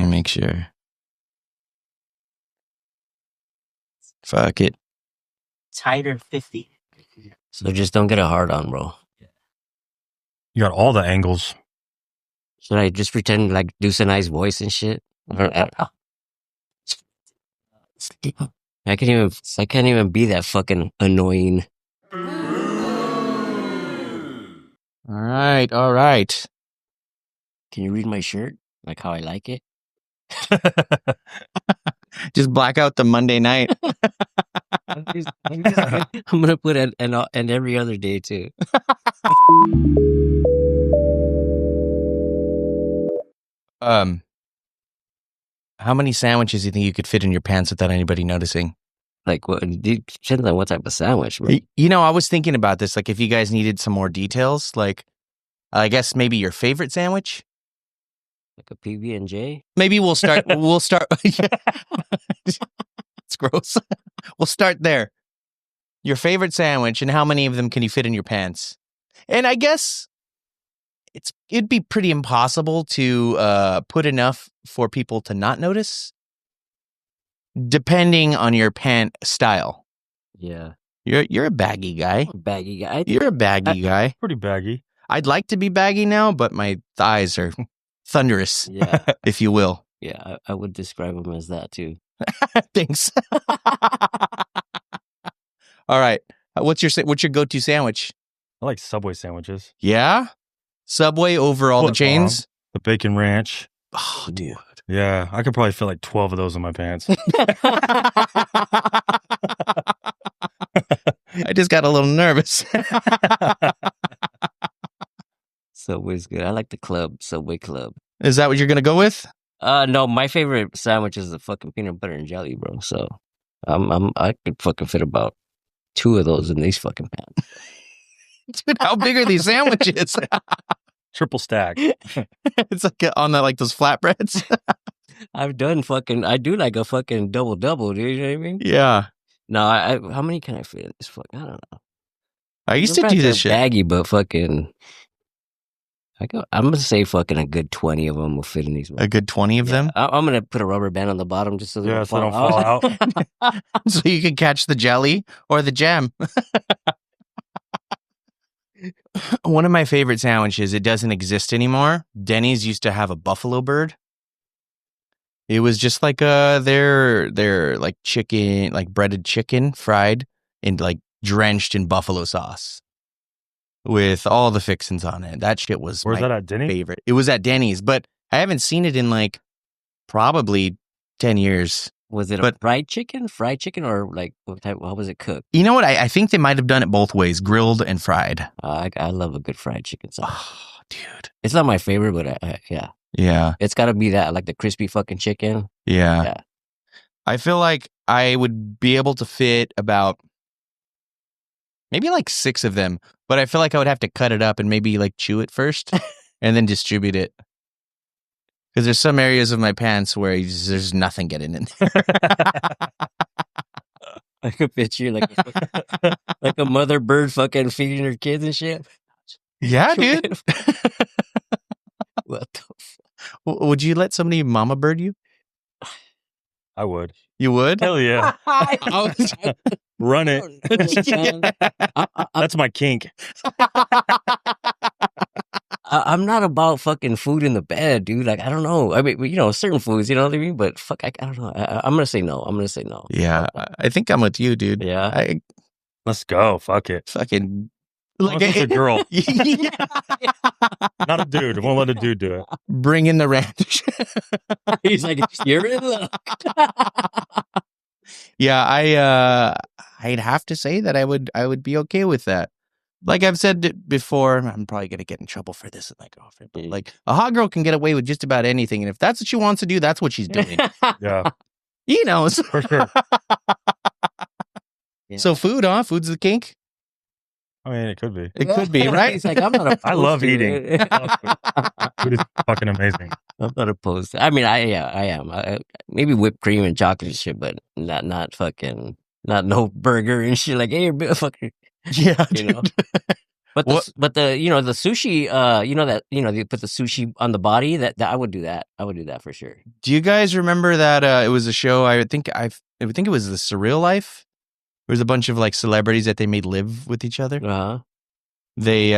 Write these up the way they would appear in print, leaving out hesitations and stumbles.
me make sure. Fuck it. Tighter 50. So just don't get a hard on, bro. You got all the angles. Should I just pretend like do some nice voice and shit? I can't even be that fucking annoying. All right. Can you read my shirt? Like how I like it? Just black out the Monday night. I'm gonna put it and every other day too. How many sandwiches do you think you could fit in your pants without anybody noticing? Like what? Depends on what type of sandwich, bro. You know, I was thinking about this. Like, if you guys needed some more details, like, I guess maybe your favorite sandwich. Like a PB&J. Maybe we'll start. It's gross. We'll start there. Your favorite sandwich, and how many of them can you fit in your pants? And I guess it'd be pretty impossible to put enough for people to not notice, depending on your pant style. Yeah, you're a baggy guy. Baggy guy. You're a baggy guy. Pretty baggy. I'd like to be baggy now, but my thighs are thunderous, Yeah, if you will. yeah. I would describe them as that too. Thanks. All right. What's your go-to sandwich? I like Subway sandwiches. Yeah? Subway over all the chains? The bacon ranch. Oh, dude. Yeah, I could probably fit like 12 of those in my pants. I just got a little nervous. Subway's good. I like the Subway Club. Is that what you're going to go with? No, my favorite sandwich is the fucking peanut butter and jelly, bro. So I could fucking fit about 2 of those in these fucking pants. Dude, how big are these sandwiches? Triple stack. It's like on those flatbreads. I do like a fucking double, dude. You know what I mean? Yeah. No, how many can I fit in this fuck? I don't know. I used to do this shit. Baggy, but fucking, I'm gonna say fucking a good 20 of them will fit in these. A good 20 of them? I'm gonna put a rubber band on the bottom just so they Yeah, so they don't fall out. So you can catch the jelly or the jam. One of my favorite sandwiches, it doesn't exist anymore. Denny's used to have a buffalo bird. It was just like their like chicken, like breaded chicken, fried and like drenched in buffalo sauce with all the fixings on it. That shit was Where's that at, Denny's? favorite. It was at Denny's, but I haven't seen it in like probably 10 years. Was it a fried chicken, or like how was it cooked? You know what? I think they might have done it both ways, grilled and fried. I love a good fried chicken sandwich. Oh, dude. It's not my favorite, but yeah. Yeah. It's got to be that, like the crispy fucking chicken. Yeah. I feel like I would be able to fit about maybe like 6 of them, but I feel like I would have to cut it up and maybe like chew it first and then distribute it. Because there's some areas of my pants where there's nothing getting in there. I could picture like a mother bird fucking feeding her kids and shit. Yeah, dude. What the fuck? Would you let somebody mama bird you? I would. You would? Hell yeah. Run it. That's my kink. I'm not about fucking food in the bed, dude. Like, I don't know. I mean, certain foods, you know what I mean? But fuck, I don't know. I'm going to say no. Yeah, I think I'm with you, dude. Yeah. Let's go. Fuck it. Fucking... Like it's a girl. Yeah. Not a dude. Won't let a dude do it. Bring in the ranch. He's like, you're in luck. Yeah, I'd have to say that I would be okay with that. Like I've said before, I'm probably gonna get in trouble for this with my girlfriend, but like a hot girl can get away with just about anything, and if that's what she wants to do, that's what she's doing. Yeah, He knows. for sure. Yeah. So food, huh? Food's the kink. I mean, it could be. It could be, right? He's like, I'm not opposed. I love to eating. it. Food is fucking amazing. I'm not opposed. I mean, I am. Maybe whipped cream and chocolate and shit, but not no burger and shit. Like, hey, fucker. Yeah, You know? dude. But What- the the sushi they put the sushi on the body that I would do that. I would do that for sure. Do you guys remember that it was a show? I would think it was The Surreal Life. There was a bunch of like celebrities that they made live with each other. Uh-huh. They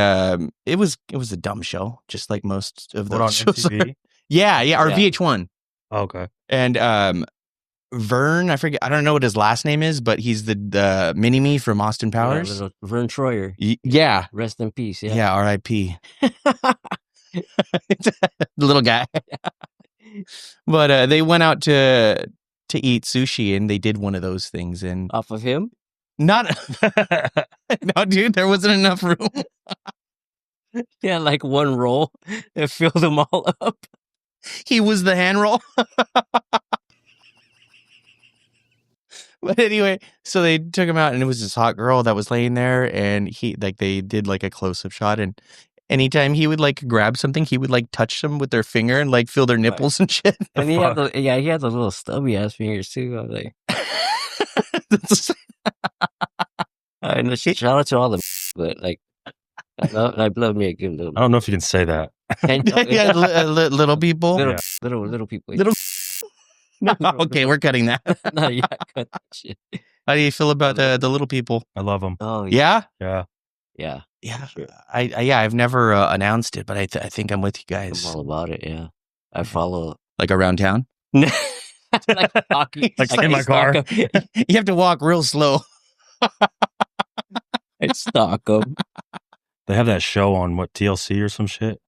it was a dumb show, just like most of What, those on shows. MTV? Yeah, or Yeah. VH1. Oh, okay. And Vern, I forget, I don't know what his last name is, but he's the mini-me from Austin Yeah, Powers. little Vern Troyer. Yeah. Rest in peace. Yeah. Yeah, R.I.P. The little guy. But they went out to eat sushi, and they did one of those things, and Off of him. not no, dude, there wasn't enough room. Yeah, like one roll and filled them all up. He was the hand roll. But anyway, so they took him out, and it was this hot girl that was laying there, and they did like a close-up shot, and anytime he would like grab something, he would like touch them with their finger and like feel their nipples and shit. And he had the little stubby ass fingers too. I was like, and shout out to all the, but like, I love me a good little. I don't know if you can say that. Yeah, little people. Little people. Little. No, okay, we're cutting that. No, yeah, cut that shit. How do you feel about the little people? I love them. Oh Yeah, Yeah. yeah. yeah. I've never announced it, but I think I'm with you guys. I'm all about it. Yeah, I follow. Like around town, like hockey. Like in my car. you have to walk real slow. I stalk them. They have that show on TLC or some shit.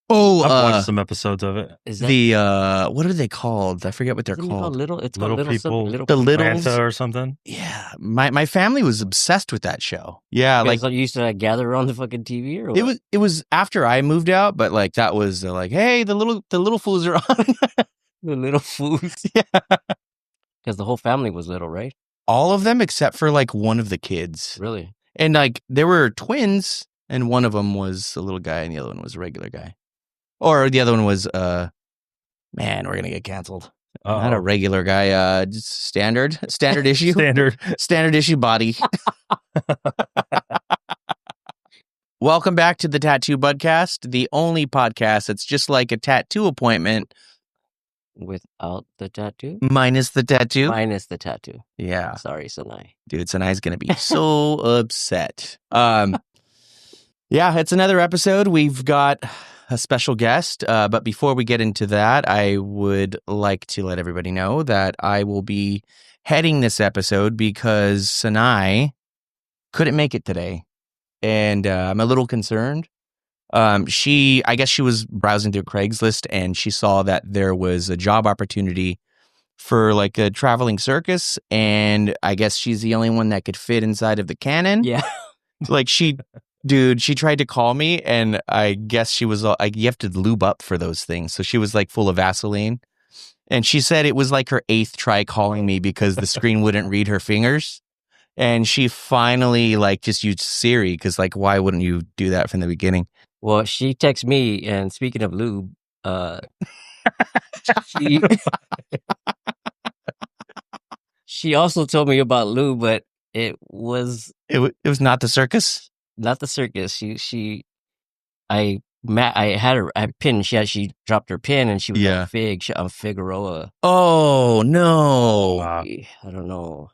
Oh, I've watched some episodes of it. Is that the what are they called? I forget what they're isn't it called called. little? It's Little called people. Little The People. Littles. Atlanta or something. Yeah, my family was obsessed with that show. Yeah, You like guys used to gather around the fucking TV or what? it was after I moved out, but like that was like, hey, the little fools are on. The Little Fools. Yeah, Because the whole family was little, right? all of them except for like one of the kids, Really? and like there were twins, and one of them was a little guy, and the other one was a regular guy, or the other one was man, we're gonna get canceled. Not a regular guy, just standard issue, standard issue body. Welcome back to the Tattoo Budcast, the only podcast that's just like a tattoo appointment Without the tattoo? minus the tattoo. Minus the tattoo. Yeah, Sorry, Sanai. dude, Sanai's gonna be so upset. Yeah, it's another episode. We've got a special guest, but before we get into that, I would like to let everybody know that I will be heading this episode because Sanai couldn't make it today, and I'm a little concerned. I guess she was browsing through Craigslist and she saw that there was a job opportunity for like a traveling circus, and I guess she's the only one that could fit inside of the cannon. Yeah. Like she tried to call me, and I guess she was like, you have to lube up for those things. So she was like full of Vaseline, and she said it was like her 8th try calling me because the screen wouldn't read her fingers. And she finally like just used Siri, because like, why wouldn't you do that from the beginning? Well, she texted me, and speaking of lube, she also told me about lube, but it was It was not the circus. not the circus. I had her pin. She dropped her pin, and she was Yeah. on Figueroa. Oh no! Wow. I don't know.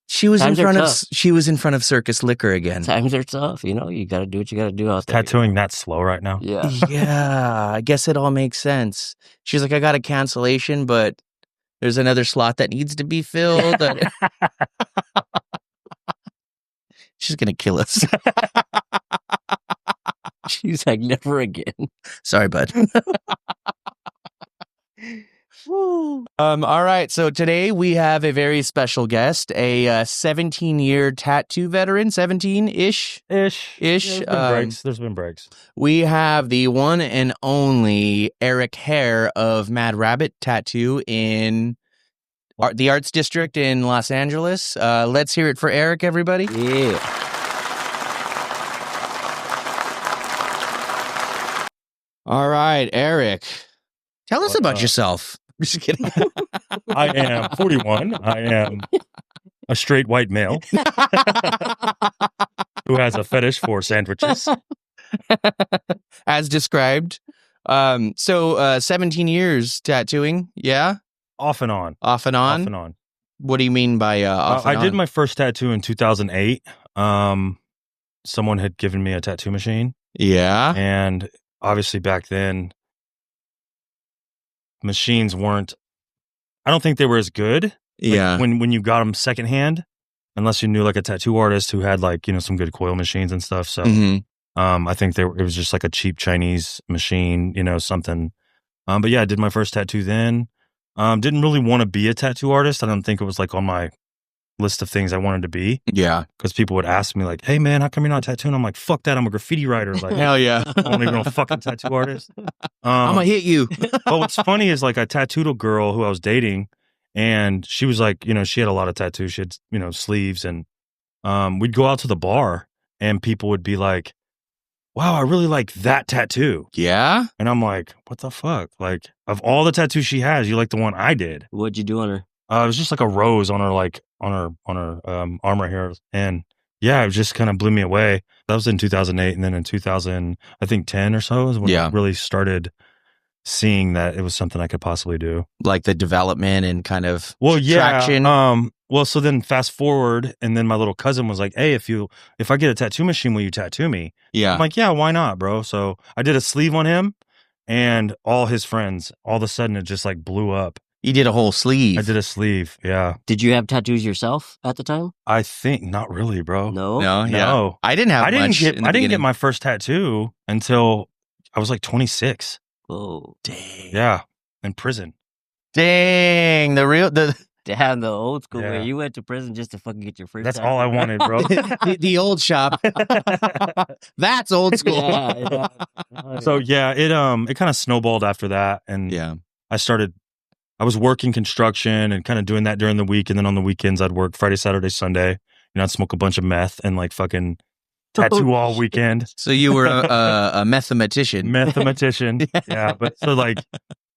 She was Times in are front of tough. she was in front of Circus Liquor again. Times are tough, you know. You got to do what you got to do out there. Tattooing that slow right now. Yeah. Yeah, I guess it all makes sense. She's like, I got a cancellation, but there's another slot that needs to be filled. She's gonna kill us. She's like, never again. Sorry, bud. All right. So today we have a very special guest, a 17-year tattoo veteran, 17-ish. Ish. Ish. There's been breaks. We have the one and only Eric Hare of Mad Rabbit Tattoo in the Arts District in Los Angeles. Let's hear it for Eric, everybody. Yeah. All right, Eric. Tell us What about up? yourself. Just kidding. I am 41. I am a straight white male. who has a fetish for sandwiches. As described. 17 years tattooing, yeah? Off and on. Off and on? Off and on. What do you mean by off and on? I did my first tattoo in 2008. Someone had given me a tattoo machine. Yeah. And obviously back then, machines weren't, I don't think they were as good. Like, Yeah. When you got them secondhand, unless you knew like a tattoo artist who had like, some good coil machines and stuff. So, Mhm. I think it was just like a cheap Chinese machine, something. But yeah, I did my first tattoo then. Didn't really want to be a tattoo artist. I don't think it was like on my list of things I wanted to be. Yeah. Because people would ask me like, "Hey man, how come you're not tattooing?" I'm like, "Fuck that! I'm a graffiti writer." Like, Hell yeah. I won't even a fucking tattoo artist. I'm gonna hit you. But what's funny is like I tattooed a girl who I was dating, and she was like, she had a lot of tattoos. She had, sleeves, and we'd go out to the bar, and people would be like, "Wow, I really like that tattoo." Yeah? And I'm like, "What the fuck? Like, of all the tattoos she has, you like the one I did?" What'd you do on her? It was just like a rose on her, like on her arm right here, and yeah, it just kind of blew me away. That was in 2008, and then in 2010 or so is when I really started seeing that it was something I could possibly do. Like the development and kind of traction. traction. So then fast forward, and then my little cousin was like, "Hey, if I get a tattoo machine, will you tattoo me?" Yeah. I'm like, "Yeah, why not, bro?" So I did a sleeve on him, and all his friends. All of a sudden, it just like blew up. You did a whole sleeve. I did a sleeve, yeah. Did you have tattoos yourself at the time? I think not really, bro. No. No, yeah. No. I didn't have I didn't much get in the I didn't get beginning. my first tattoo until I was like 26. Oh, Dang. Yeah, in prison. Dang. damn, the old school Yeah. way. You went to prison just to fucking get your first. That's tattoo. all I wanted, bro. the old shop. That's old school. Yeah. So yeah, it kind of snowballed after that, and Yeah. I was working construction and kind of doing that during the week, and then on the weekends I'd work Friday, Saturday, Sunday. I'd smoke a bunch of meth and like fucking tattoo all weekend. So you were a mathematician. Mathematician, yeah. But so like,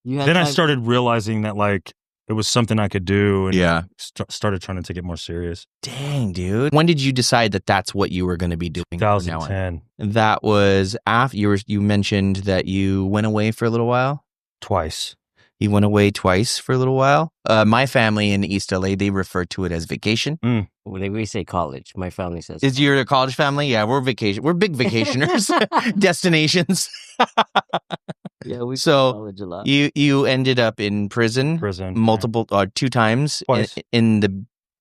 then I started realizing that like it was something I could do, and Yeah. started trying to take it more serious. Dang, dude. When did you decide that that's what you were going to be doing? from now on? 2010, That was after you mentioned that you went away for a little while. twice. You went away twice for a little while. My family in East LA, they refer to it as vacation. When we say college, my family says. Is your college family? Yeah, we're vacation. We're big vacationers. Destinations. Yeah, we So, college a lot. You ended up in prison multiple 2 times Twice.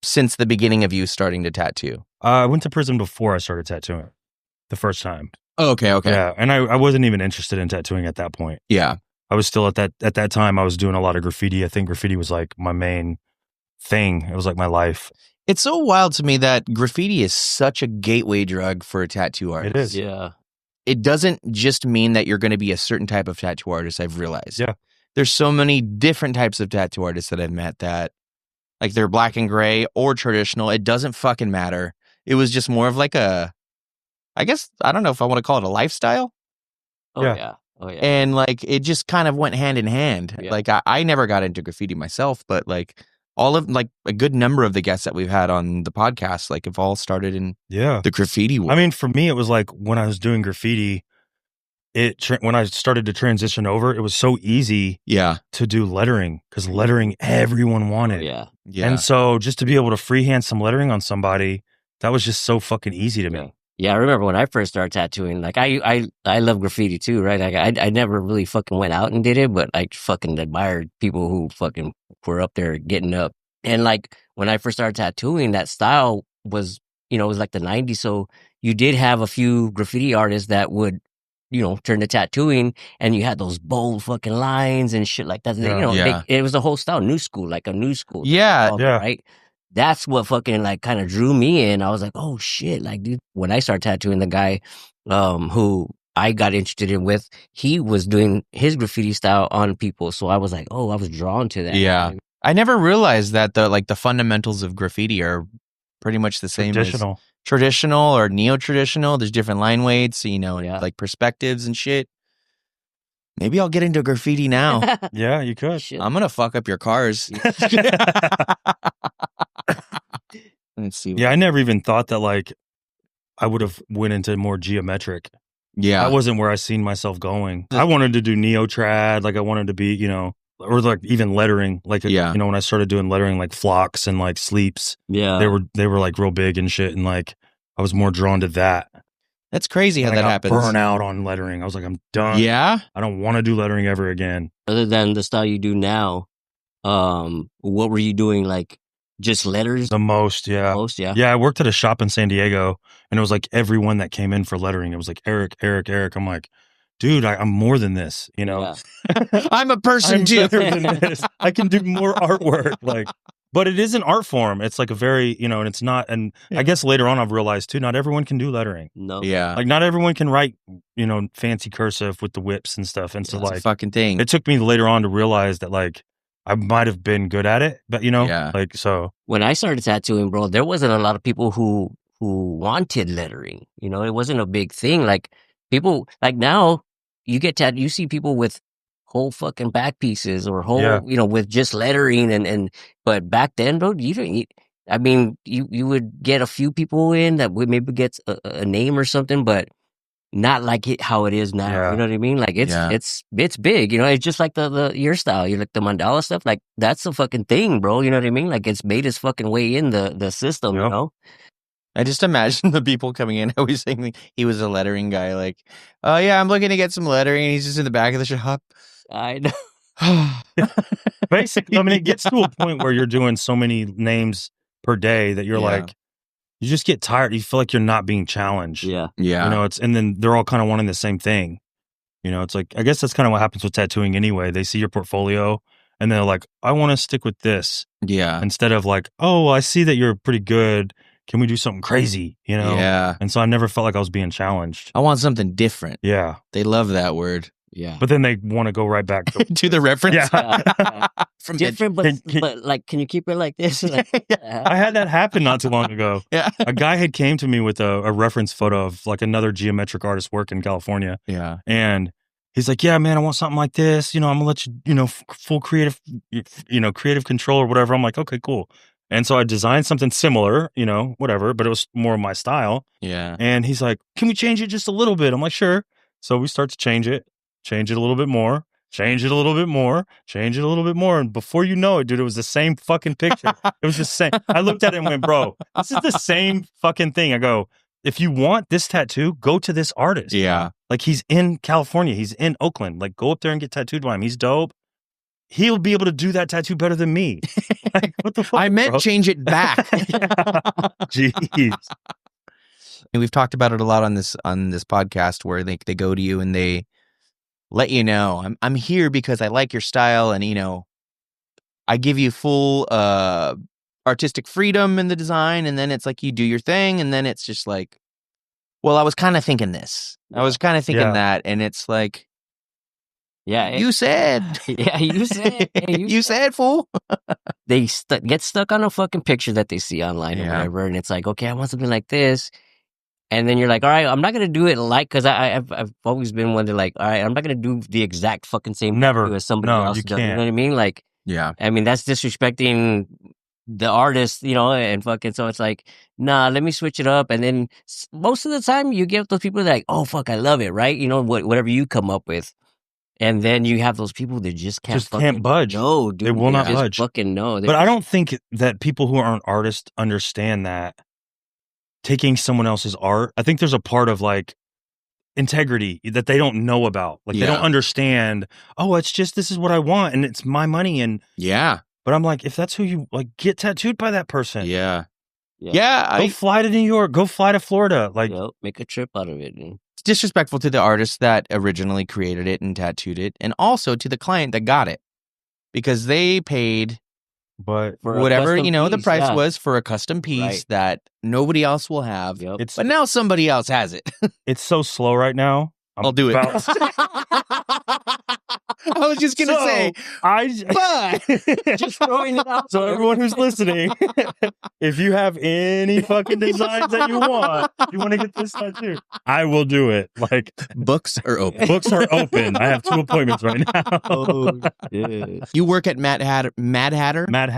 since the beginning of you starting to tattoo. I went to prison before I started tattooing the first time. Oh, okay. Yeah, and I wasn't even interested in tattooing at that point. Yeah. I was still at that time. I was doing a lot of graffiti. I think graffiti was like my main thing. It was like my life. It's so wild to me that graffiti is such a gateway drug for a tattoo artist. It is. Yeah. It doesn't just mean that you're going to be a certain type of tattoo artist, I've realized. Yeah. There's so many different types of tattoo artists that I've met that, like, they're black and gray or traditional. It doesn't fucking matter. It was just more of like I guess, I don't know if I want to call it a lifestyle. Oh Yeah. yeah. Oh yeah. And like, it just kind of went hand in hand. Yeah. Like, I never got into graffiti myself, but like all of like a good number of the guests that we've had on the podcast, like, have all started in the graffiti world. I mean, for me, it was like when I was doing graffiti, when I started to transition over, it was so easy to do lettering, because lettering everyone wanted. Yeah. And so just to be able to freehand some lettering on somebody, that was just so fucking easy to me. Yeah, I remember when I first started tattooing, like I love graffiti too, right? Like I never really fucking went out and did it, but I fucking admired people who fucking were up there getting up. And like when I first started tattooing, that style was, it was like the 90s. So you did have a few graffiti artists that would, turn to tattooing, and you had those bold fucking lines and shit like that. It was a whole style, new school, like a new school. Right? That's what fucking like kind of drew me in. I was like, oh shit, like, dude, when I started tattooing, the guy who I got interested in with, he was doing his graffiti style on people. So I was like, oh, I was drawn to that. Yeah. I never realized that the fundamentals of graffiti are pretty much the same as traditional or neo-traditional. There's different line weights, like perspectives and shit. Maybe I'll get into graffiti now. Yeah, you could. I'm going to fuck up your cars. Let's see. Yeah, I never even thought that, like, I would have went into more geometric. Yeah. That wasn't where I seen myself going. I wanted to do neo-trad. Like I wanted to be, you know, or like even lettering. Like, you know, when I started doing lettering, like flocks and like sleeps. Yeah. They were like real big and shit. And like, I was more drawn to that. That's crazy how that happens. Burn out on lettering. I was like, I'm done. Yeah. I don't want to do lettering ever again. Other than the style you do now, what were you doing? Like just letters? The most, yeah. Yeah, I worked at a shop in San Diego, and it was like everyone that came in for lettering, it was like, Eric. I'm like, dude, I'm more than this, you know? Yeah. I'm a person too. Better than this. I can do more artwork. Like, but it is an art form. It's like a very, you know, and it's not, and I guess later on I've realized too, not everyone can do lettering. No. Yeah. Like not everyone can write, you know, fancy cursive with the whips and stuff. And so It's like, a fucking thing. it took me later on to realize that like, I might have been good at it, but you know, like, so. When I started tattooing, bro, there wasn't a lot of people who wanted lettering. You know, it wasn't a big thing. Like people, like now you get tattooed, you see people with whole fucking back pieces or whole, you know, with just lettering but back then, bro, you would get a few people in that would maybe get a name or something, but not like it how it is now. Yeah. You know what I mean? Like it's big, you know, it's just like your style. You like the mandala stuff, like that's a fucking thing, bro. You know what I mean? Like it's made its fucking way in the system, you know? I just imagine the people coming in always saying he was a lettering guy, like, oh yeah, I'm looking to get some lettering, and he's just in the back of the shop. I know. Basically, I mean, it gets to a point where you're doing so many names per day that you're like, you just get tired. You feel like you're not being challenged. Yeah. Yeah. You know, and then they're all kind of wanting the same thing. You know, it's like, I guess that's kind of what happens with tattooing anyway. They see your portfolio and they're like, I want to stick with this. Yeah. Instead of like, oh, I see that you're pretty good. Can we do something crazy? You know? Yeah. And so I never felt like I was being challenged. I want something different. Yeah. They love that word. Yeah. But then they want to go right back to the reference. Yeah. From different, but like, can you keep it like this? Like, I had that happen not too long ago. Yeah. A guy had came to me with a reference photo of like another geometric artist work in California. Yeah. And he's like, yeah, man, I want something like this. You know, I'm gonna let you, you know, full creative, you know, creative control or whatever. I'm like, okay, cool. And so I designed something similar, you know, whatever, but it was more of my style. Yeah. And he's like, can we change it just a little bit? I'm like, sure. So we start to change it a little bit more, change it a little bit more, change it a little bit more. And before you know it, dude, it was the same fucking picture. It was the same. I looked at it and went, bro, this is the same fucking thing. I go, if you want this tattoo, go to this artist. Yeah. Like he's in California. He's in Oakland. Like go up there and get tattooed by him. He's dope. He'll be able to do that tattoo better than me. Like, what the fuck, I meant bro? change it back. Jeez. And we've talked about it a lot on this podcast where they go to you and they let you know, I'm here because I like your style, and you know, I give you full artistic freedom in the design, and then it's like you do your thing, and then it's just like, well, I was kind of thinking this. I was kind of thinking that, and it's like, yeah, you said. Yeah, you said. Hey, you said, fool. They get stuck on a fucking picture that they see online or whatever, and it's like, okay, I want something like this. And then you're like, all right, I'm not going to do it like, because I've always been one that like, all right, I'm not going to do the exact fucking same Never as somebody else you does. can't. You know what I mean? Like, yeah. I mean, that's disrespecting the artist, you know, and fucking, so it's like, nah, let me switch it up. And then most of the time you get those people that are like, oh, fuck, I love it, right? You know, whatever you come up with. And then you have those people that just can't budge. No, dude. They will not just budge. Fucking no. But I don't think that people who aren't artists understand that taking someone else's art. I think there's a part of like integrity that they don't know about. Like they don't understand. Oh, it's just, this is what I want, and it's my money. And but I'm like, if that's who you like, get tattooed by that person. Yeah. Go fly to New York. Go fly to Florida. Like, make a trip out of it. Man. It's disrespectful to the artist that originally created it and tattooed it, and also to the client that got it, because they paid but for whatever, you know, the price was for a custom piece that nobody else will have. But now somebody else has it. It's so slow right now. I'll do it. I was just going to say, but just throwing it out. So everyone who's listening, if you have any fucking designs that you want to get this tattoo, I will do it. Like, books are open. Books are open. I have 2 appointments right now. Oh, yeah. You work at Mad Hatter? Mad Rabbit.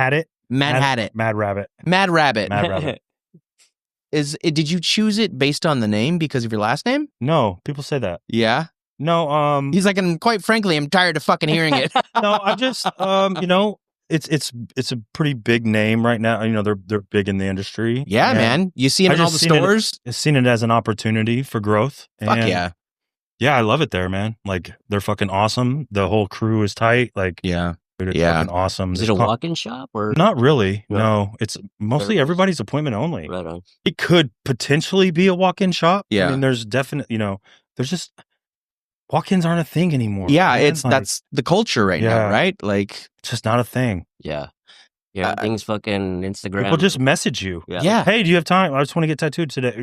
did you choose it based on the name because of your last name? No, people say that. Yeah. No, he's like, and quite frankly, I'm tired of fucking hearing it. No, I just it's a pretty big name right now. They're big in the industry. Yeah, man. You see them in all the stores. I've seen it as an opportunity for growth. Fuck yeah. Yeah, I love it there, man. Like, they're fucking awesome. The whole crew is tight. Like, yeah. It's fucking awesome. Is it a walk-in shop or not really? No, it's mostly everybody's appointment only. Right on. It could potentially be a walk-in shop. Yeah, I mean, there's definite. There's just walk-ins aren't a thing anymore. Yeah, man. that's the culture right now, right? Like, it's just not a thing. Yeah. Yeah, everything's fucking Instagram. People just message you. Yeah. Hey, do you have time? I just want to get tattooed today.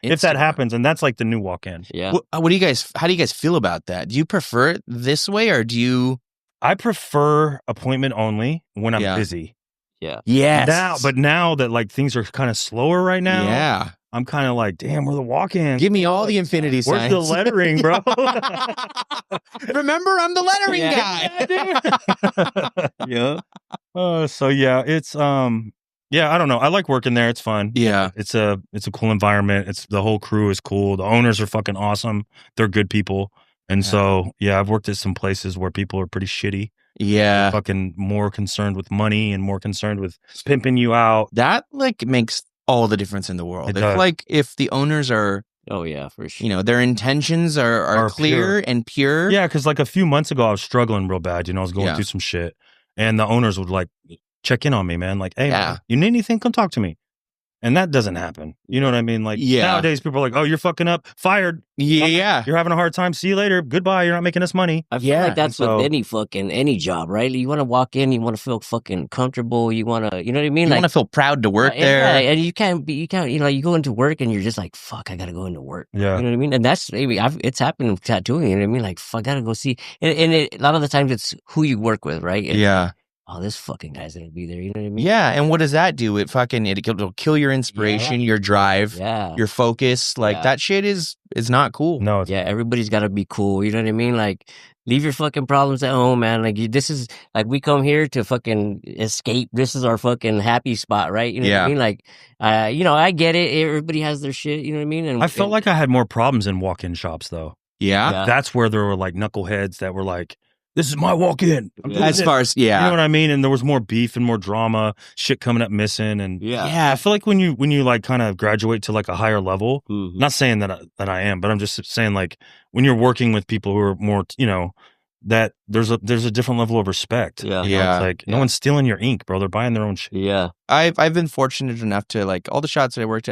If that happens, and that's like the new walk-in. Yeah. How do you guys feel about that? Do you prefer it this way, or do you? I prefer appointment only when I'm busy. Yeah. Yes. But now that like things are kind of slower right now. Yeah. I'm kind of like, damn, we're the walk-in. Give me all the infinity signs. Where's the lettering, bro? Remember, I'm the lettering guy. Yeah. So yeah, it's I don't know. I like working there. It's fun. Yeah. It's a cool environment. The whole crew is cool. The owners are fucking awesome. They're good people. And so, I've worked at some places where people are pretty shitty. Yeah. They're fucking more concerned with money and more concerned with pimping you out. That like makes all the difference in the world. If the owners are, oh yeah, for sure, their intentions are clear and pure. Yeah, because like a few months ago, I was struggling real bad. I was going through some shit, and the owners would like check in on me, man. Like, hey, man, you need anything? Come talk to me. And that doesn't happen. You know what I mean? Like, nowadays people are like, oh, you're fucking up, fired. Yeah. You're having a hard time. See you later. Goodbye. You're not making us money. I feel like that's with any job, right? You want to walk in, you want to feel fucking comfortable. You want to, you know what I mean? You want to feel proud to work there. Yeah, and you go into work and you're just like, fuck, I got to go into work. Yeah. You know what I mean? And that's maybe, it's happened with tattooing. You know what I mean? Like, fuck, I got to go see. And a lot of the times it's who you work with, right? Yeah. Oh, this fucking guy's gonna be there. You know what I mean? Yeah, and what does that do? It'll kill your inspiration, your drive, your focus. Like that shit is not cool. No. Everybody's got to be cool. You know what I mean? Like, leave your fucking problems at home, man. Like, this is like we come here to fucking escape. This is our fucking happy spot, right? You know what I mean? Like, I get it. Everybody has their shit. You know what I mean? And I felt like I had more problems in walk-in shops, though. Yeah, that's where there were like knuckleheads that were like, this is my walk-in. As far as, you know what I mean? And there was more beef and more drama, shit coming up missing. And I feel like when you like kind of graduate to like a higher level, not saying that I am, but I'm just saying like when you're working with people who are more, that there's a different level of respect. Yeah. It's like no one's stealing your ink, bro. They're buying their own shit. Yeah. I've been fortunate enough to like all the shots that I worked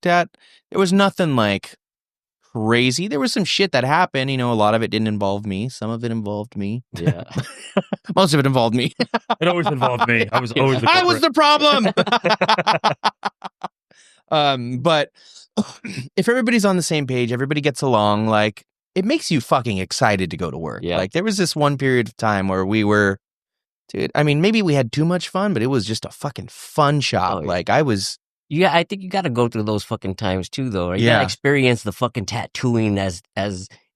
at, there was nothing like crazy. There was some shit that happened. A lot of it didn't involve me. Some of it involved me. Yeah. Most of it involved me. It always involved me. I was always the I was the problem. But if everybody's on the same page, everybody gets along, like it makes you fucking excited to go to work. Yeah. Like there was this one period of time where we were, dude, I mean, maybe we had too much fun, but it was just a fucking fun shop. Oh, yeah. Like I was. Yeah, I think you got to go through those fucking times too, though. Right? You got to experience the fucking tattooing as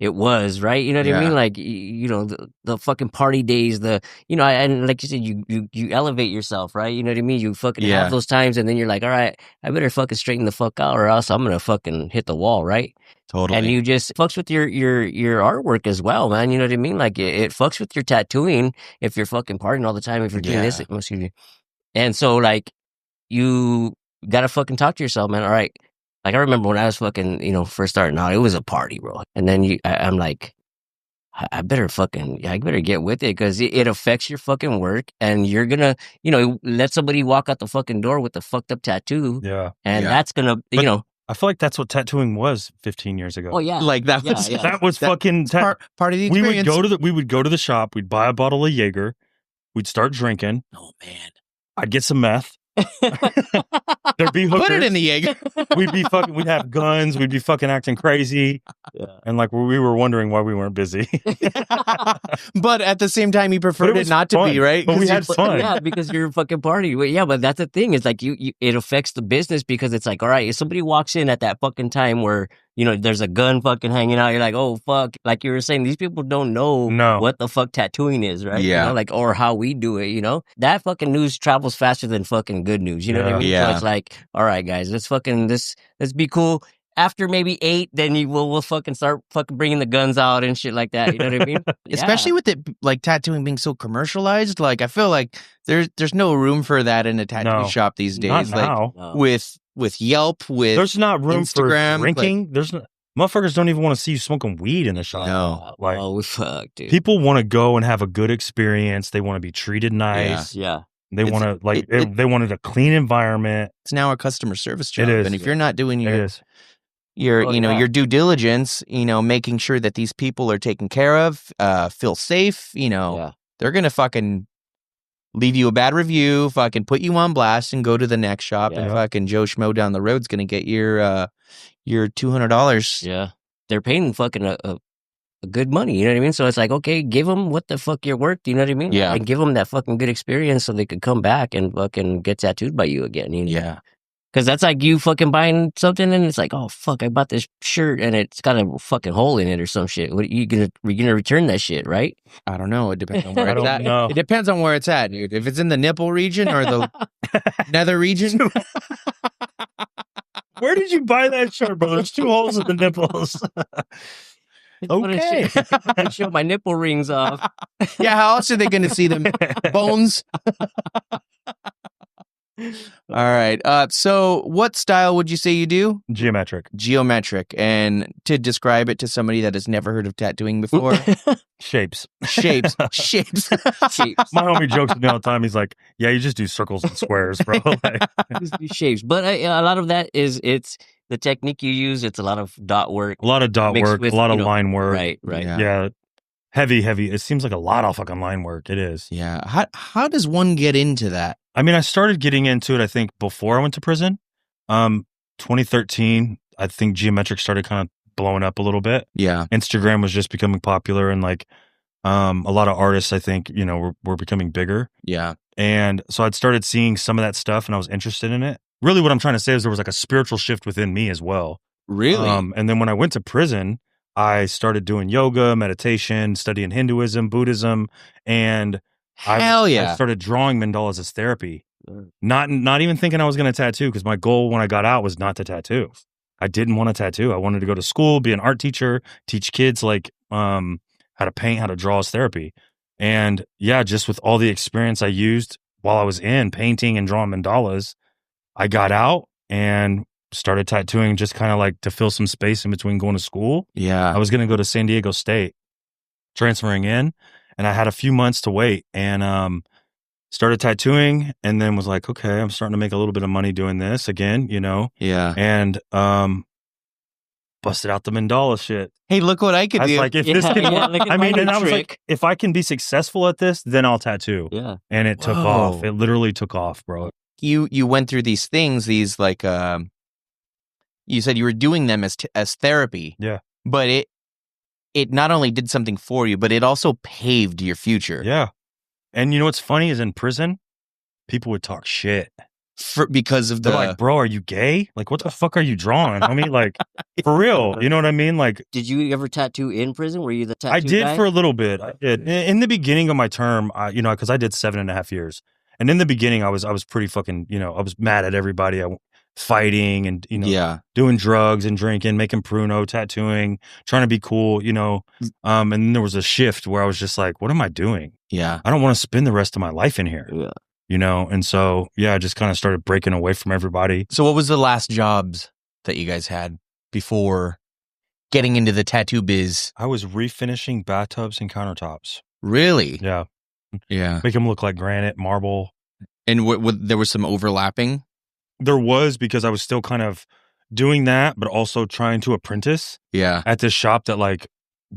it was, right? You know what I mean? Like, the fucking party days, and like you said, you elevate yourself, right? You know what I mean? You fucking have those times, and then you're like, all right, I better fucking straighten the fuck out, or else I'm gonna fucking hit the wall, right? Totally. And you just fucks with your artwork as well, man. You know what I mean? Like it fucks with your tattooing if you're fucking partying all the time. If you're doing this, and so like you gotta fucking talk to yourself, man. All right. Like I remember when I was fucking, first starting out, it was a party, bro. And then I'm like, I better get with it because it affects your fucking work, and you're gonna, let somebody walk out the fucking door with a fucked up tattoo. Yeah. And that's gonna, I feel like that's what tattooing was 15 years ago. Oh yeah. Like that was that was fucking part of the experience. We would go to the shop, we'd buy a bottle of Jaeger, we'd start drinking. Oh man. I'd get some meth. There'd be hookers. Put it in the Jaeger. We'd have guns, we'd be fucking acting crazy. Yeah. And like we were wondering why we weren't busy. But at the same time, you preferred it not fun. to be, right? But we had fun. Yeah, because you're a fucking party. Yeah, but that's the thing. It's like it affects the business because it's like, all right, if somebody walks in at that fucking time where there's a gun fucking hanging out. You're like, oh fuck. Like you were saying, these people don't know what the fuck tattooing is, right? Yeah. Or how we do it, That fucking news travels faster than fucking good news. You know what I mean? Yeah. So it's like, all right, guys, let's be cool. After maybe 8, then we'll fucking start fucking bringing the guns out and shit like that. You know what I mean? Especially with it, like tattooing being so commercialized. Like I feel like there's no room for that in a tattoo shop these days. Not now. Like with Yelp, there's not room Instagram, for drinking. There's motherfuckers don't even want to see you smoking weed in the shop. No, like we fuck, dude. People want to go and have a good experience. They want to be treated nice. Yeah. They want to they wanted a clean environment. It's now a customer service job, It is. and if you're not doing your Oh, your due diligence, making sure that these people are taken care of, feel safe, they're going to fucking leave you a bad review, fucking put you on blast and go to the next shop and fucking Joe Schmo down the road's going to get your $200. Yeah. They're paying fucking a good money, you know what I mean? So it's like, okay, give them what the fuck you're worth, you know what I mean? Yeah. And give them that fucking good experience so they could come back and fucking get tattooed by you again, Yeah. Because that's like you fucking buying something and it's like, oh, fuck, I bought this shirt and it's got a fucking hole in it or some shit. What are you gonna return that shit, right? I don't know. It depends on where I it's don't at. know. It depends on where it's at, dude. If it's in the nipple region or the nether region. Where did you buy that shirt, bro? There's 2 holes in the nipples. Okay. I show my nipple rings off. Yeah, how else are they going to see them? Bones? All right. So what style would you say you do? Geometric. And to describe it to somebody that has never heard of tattooing before? Shapes. Shapes. My homie jokes with me all the time. He's like, yeah, you just do circles and squares, bro. Just do shapes. But a lot of that it's the technique you use. It's a lot of dot work. A lot of dot work, a lot of line work. Right. Yeah. Heavy. It seems like a lot of fucking line work. It is. Yeah. How does one get into that? I mean, I started getting into it, I think, before I went to prison. 2013, I think geometric started kind of blowing up a little bit. Yeah. Instagram was just becoming popular and like a lot of artists, I think, were becoming bigger. Yeah. And so I'd started seeing some of that stuff and I was interested in it. Really what I'm trying to say is there was like a spiritual shift within me as well. Really? And then when I went to prison, I started doing yoga, meditation, studying Hinduism, Buddhism, and I started drawing mandalas as therapy. Not even thinking I was going to tattoo because my goal when I got out was not to tattoo. I didn't want to tattoo. I wanted to go to school, be an art teacher, teach kids like how to paint, how to draw as therapy. And yeah, just with all the experience I used while I was in painting and drawing mandalas, I got out and started tattooing just kind of like to fill some space in between going to school. Yeah. I was going to go to San Diego State, transferring in, and I had a few months to wait and started tattooing and then was like, okay, I'm starting to make a little bit of money doing this again, Yeah. And busted out the mandala shit. Hey, look what I could do. I was like, if this can work, I was like, if I can be successful at this, then I'll tattoo. Yeah. And it took off. It literally took off, bro. You went through these things, these like you said you were doing them as therapy. Yeah. But it not only did something for you, but it also paved your future. Yeah. And you know what's funny is in prison, people would talk shit. Because of They're like, bro, are you gay? Like, what the fuck are you drawing? I mean, like, for real. You know what I mean? Like, did you ever tattoo in prison? Were you the tattoo I did guy? for a little bit. I did. In the beginning of my term, because I did 7.5 years. And in the beginning, I was pretty fucking, I was mad at everybody. Fighting and, doing drugs and drinking, making pruno, tattooing, trying to be cool, and then there was a shift where I was just like, what am I doing? Yeah. I don't want to spend the rest of my life in here. Yeah. And so, I just kind of started breaking away from everybody. So what was the last jobs that you guys had before getting into the tattoo biz? I was refinishing bathtubs and countertops. Really? Yeah. Yeah. Make them look like granite, marble. And there was some overlapping? There was, because I was still kind of doing that, but also trying to apprentice. Yeah. At this shop that like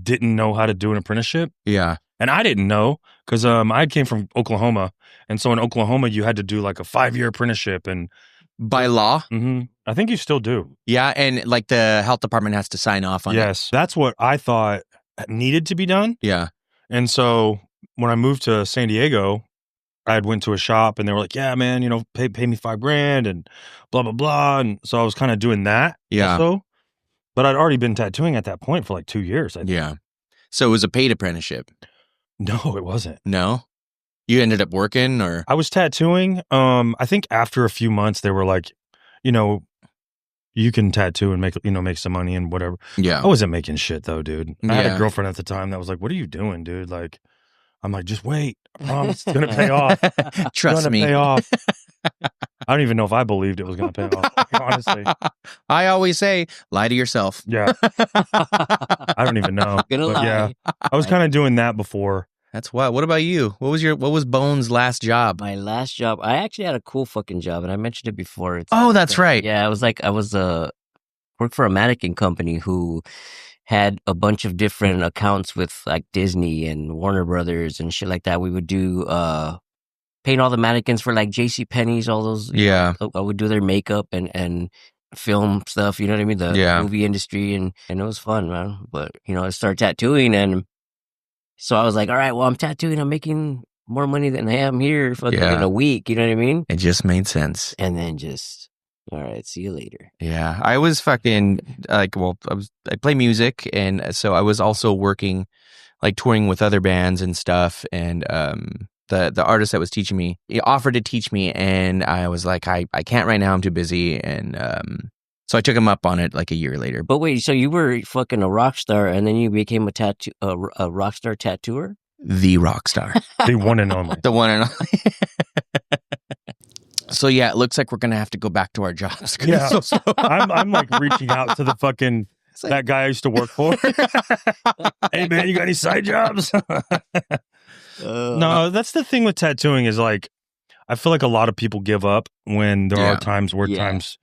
didn't know how to do an apprenticeship. Yeah. And I didn't know because I came from Oklahoma. And so in Oklahoma, you had to do like a 5-year apprenticeship. And by law? Mm-hmm. I think you still do. Yeah. And like the health department has to sign off on it. Yes. That's what I thought needed to be done. Yeah. And so when I moved to San Diego, I had went to a shop and they were like, yeah, man, pay me $5,000 and blah, blah, blah. And so I was kind of doing that. Yeah. Also. But I'd already been tattooing at that point for like 2 years. I think. Yeah. So it was a paid apprenticeship. No, it wasn't. No? You ended up working or? I was tattooing. I think after a few months, they were like, you can tattoo and make some money and whatever. Yeah. I wasn't making shit though, dude. I had a girlfriend at the time that was like, what are you doing, dude? Like, I'm like, just wait. I promise it's going to pay off. Trust me. Pay off. I don't even know if I believed it was going to pay off, honestly. I always say, lie to yourself. Yeah. I don't even know. But yeah, I was kind of doing that before. That's what. What about you? What was Bones' last job? My last job, I actually had a cool fucking job, and I mentioned it before. That's right. Yeah, I was worked for a mannequin company who had a bunch of different accounts with like Disney and Warner Brothers and shit like that. We would do paint all the mannequins for like JCPenney's, all those. Yeah. I would do their makeup and film stuff, you know what I mean? The movie industry, and it was fun, man. But, I started tattooing, and so I was like, all right, well, I'm tattooing, I'm making more money than I am here in a week, you know what I mean? It just made sense. And then all right, see you later. Yeah, I was fucking I play music, and so I was also working, like touring with other bands and stuff. And the artist that was teaching me, he offered to teach me, and I was like, I can't right now, I'm too busy. And so I took him up on it like a year later. But wait, so you were fucking a rock star, and then you became a rock star tattooer? The rock star, the one and only, the one and only. So yeah, it looks like we're gonna have to go back to our jobs. Yeah, I'm like reaching out to the fucking that guy I used to work for. Hey man, you got any side jobs? No, that's the thing with tattooing is like, I feel like a lot of people give up when there are times where times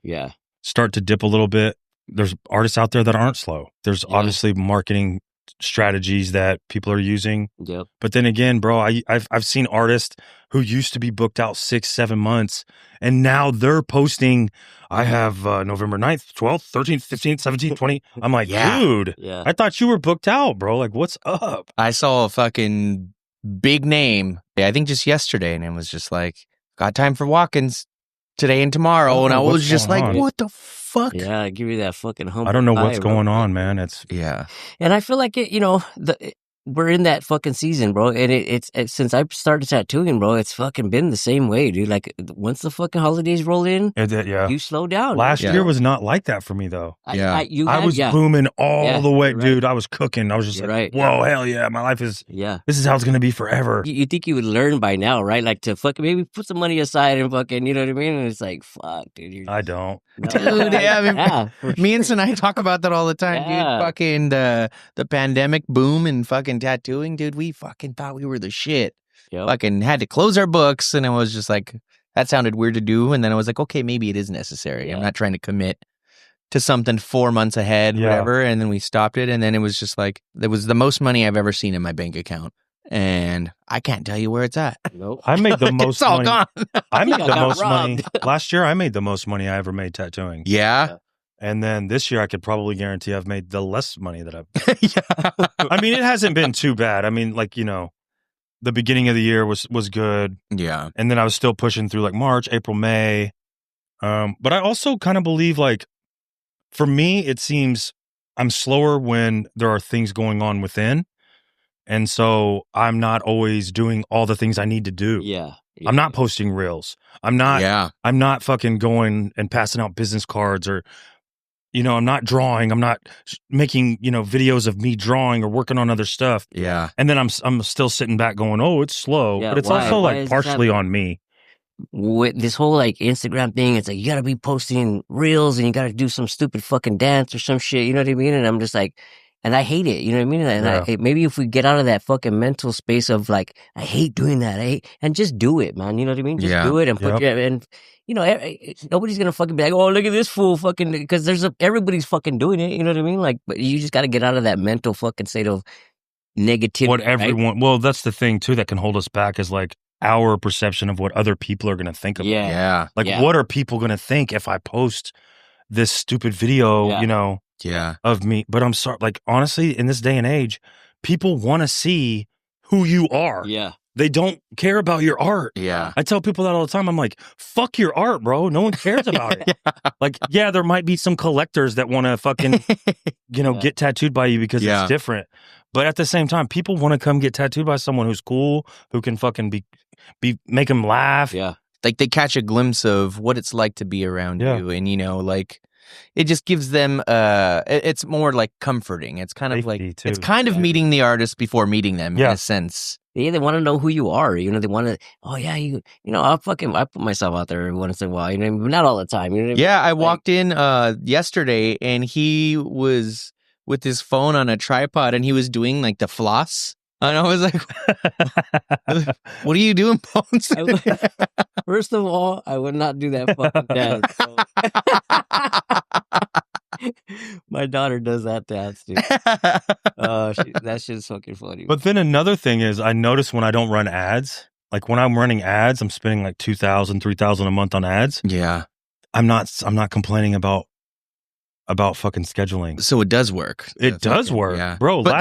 start to dip a little bit. There's artists out there that aren't slow. There's obviously marketing strategies that people are using. Yep. But then again, bro, I've seen artists who used to be booked out 6-7 months, and now they're posting, I have November 9th, 12th, 13th, 15th, 17th, 20th. I'm like, dude, I thought you were booked out, bro. Like, what's up? I saw a fucking big name, I think just yesterday, and it was just like, got time for walk-ins today and tomorrow. And I was just like, what the fuck? Yeah, I give you that fucking humble. I don't know what's going on, man. It's and I feel like we're in that fucking season, bro. And it's since I started tattooing, bro, it's fucking been the same way, dude. Like once the fucking holidays roll in, you slow down. Last year was not like that for me, though. I was booming all the way, dude. I was cooking. I was just whoa, hell yeah, my life is this is how it's gonna be forever. You think you would learn by now, right? Like to fucking maybe put some money aside and fucking, you know what I mean? And it's like, fuck, dude. I don't. No. Dude, me and Sinai talk about that all the time, dude. Fucking the pandemic boom and fucking tattooing, dude. We fucking thought we were the shit. Fucking had to close our books, and it was just like, that sounded weird to do. And then I was like, okay, maybe it is necessary. I'm not trying to commit to something 4 months ahead, whatever. And then we stopped it, and then it was just like, it was the most money I've ever seen in my bank account. And I can't tell you where it's at. Nope. I made the most it's all money. gone. I made the most money. Last year, I made the most money I ever made tattooing. Yeah. And then this year, I could probably guarantee I've made the less money that I've made. I mean, it hasn't been too bad. I mean, like, the beginning of the year was good. Yeah. And then I was still pushing through like March, April, May. But I also kind of believe, like, for me, it seems I'm slower when there are things going on within. And so I'm not always doing all the things I need to do. Yeah. I'm not posting reels. I'm not fucking going and passing out business cards, or, I'm not drawing. I'm not making, videos of me drawing or working on other stuff. Yeah. And then I'm still sitting back going, oh, it's slow. Yeah, but it's also like partially on me. With this whole like Instagram thing, it's like, you gotta be posting reels and you gotta do some stupid fucking dance or some shit. You know what I mean? And I'm just like, and I hate it, you know what I mean? And maybe if we get out of that fucking mental space of like, I hate doing that, and just do it, man. You know what I mean? Just do it and put nobody's gonna fucking be like, oh, look at this fool fucking, because everybody's fucking doing it. You know what I mean? Like, but you just got to get out of that mental fucking state of negativity. Well, that's the thing too that can hold us back, is like our perception of what other people are gonna think of it. Yeah. Like, what are people gonna think if I post this stupid video? Of me. But I'm sorry, like, honestly, in this day and age, people want to see who you are. Yeah. They don't care about your art. Yeah. I tell people that all the time. I'm like, fuck your art, bro. No one cares about it. Like, yeah, there might be some collectors that want to fucking, get tattooed by you because it's different. But at the same time, people want to come get tattooed by someone who's cool, who can fucking make them laugh. Yeah. Like they catch a glimpse of what it's like to be around you. And, like it just gives them, it's more like comforting. It's kind of like, it's kind of meeting the artist before meeting them in a sense. Yeah, they want to know who you are. They want to, I put myself out there every once in a while, not all the time. Yeah, I walked in yesterday and he was with his phone on a tripod and he was doing like the floss. And I was like, what are you doing, Bones? First of all, I would not do that fucking dance. My daughter does that dance, dude. That shit's fucking funny. But then another thing is, I notice when I don't run ads, like when I'm running ads, I'm spending like $2,000, $3,000 a month on ads. Yeah, I'm not complaining about fucking scheduling. So it does work. It does work, yeah. bro. But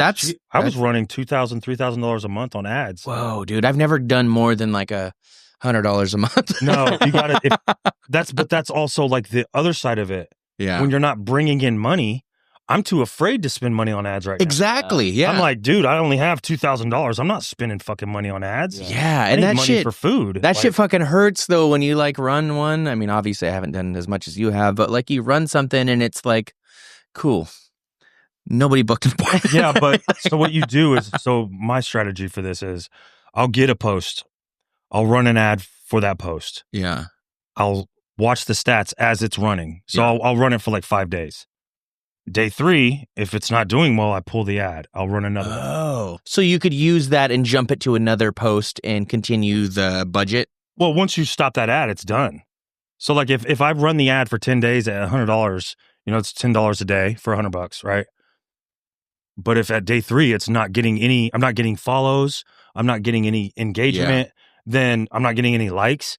I was running $2,000, $3,000 a month on ads. Whoa, dude! I've never done more than like $100 a month. No, you got it. But that's also like the other side of it. Yeah. When you're not bringing in money, I'm too afraid to spend money on ads right now. Exactly. Yeah. I'm like, dude, I only have $2,000. I'm not spending fucking money on ads. Yeah. And that money shit for food. That shit fucking hurts though when you like run one. I mean, obviously I haven't done it as much as you have, but like you run something and it's like, cool. Nobody booked an appointment. Yeah, but so what you do is, my strategy for this is I'll get a post. I'll run an ad for that post. Yeah. I'll watch the stats as it's running. So I'll run it for like 5 days. Day 3, if it's not doing well, I pull the ad. I'll run another one. Oh. So you could use that and jump it to another post and continue the budget? Well, once you stop that ad, it's done. So like if I run the ad for 10 days at $100, it's $10 a day for $100, right? But if at day 3 it's not getting I'm not getting follows, I'm not getting any engagement, then I'm not getting any likes,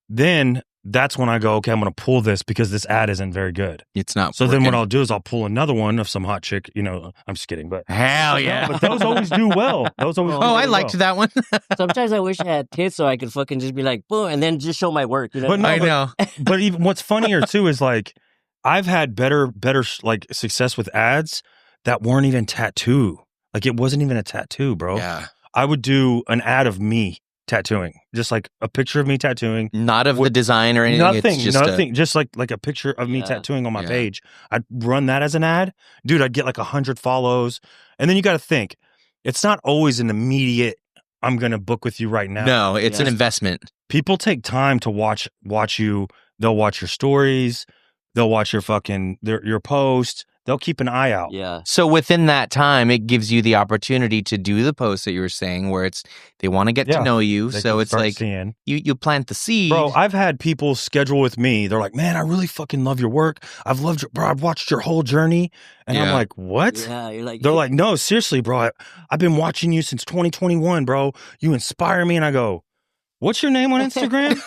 then that's when I go, okay, I'm going to pull this because this ad isn't very good. It's not. So then what I'll do is I'll pull another one of some hot chick, I'm just kidding, but hell yeah. But those always do well. I liked that one. Sometimes I wish I had tits so I could fucking just be like, boom, and then just show my work. But I know. But even what's funnier too is like, I've had better like success with ads that weren't even tattoo. Like it wasn't even a tattoo, bro. Yeah. I would do an ad of me tattooing, just like a picture of me tattooing, not of the design or anything. Nothing. Just like a picture of me tattooing on my page. I'd run that as an ad, dude. I'd get like 100 follows, and then you got to think, it's not always an immediate. I'm gonna book with you right now. No, it's an investment. People take time to watch you. They'll watch your stories. They'll watch your your post. They'll keep an eye out. Yeah. So within that time, it gives you the opportunity to do the post that you were saying, where they want to get to know you. So it's like you plant the seed. Bro, I've had people schedule with me. They're like, man, I really fucking love your work. I've watched your whole journey. And I'm like, what? Yeah, you're like, they're like, no, seriously, bro. I've been watching you since 2021, bro. You inspire me. And I go, what's your name on Instagram?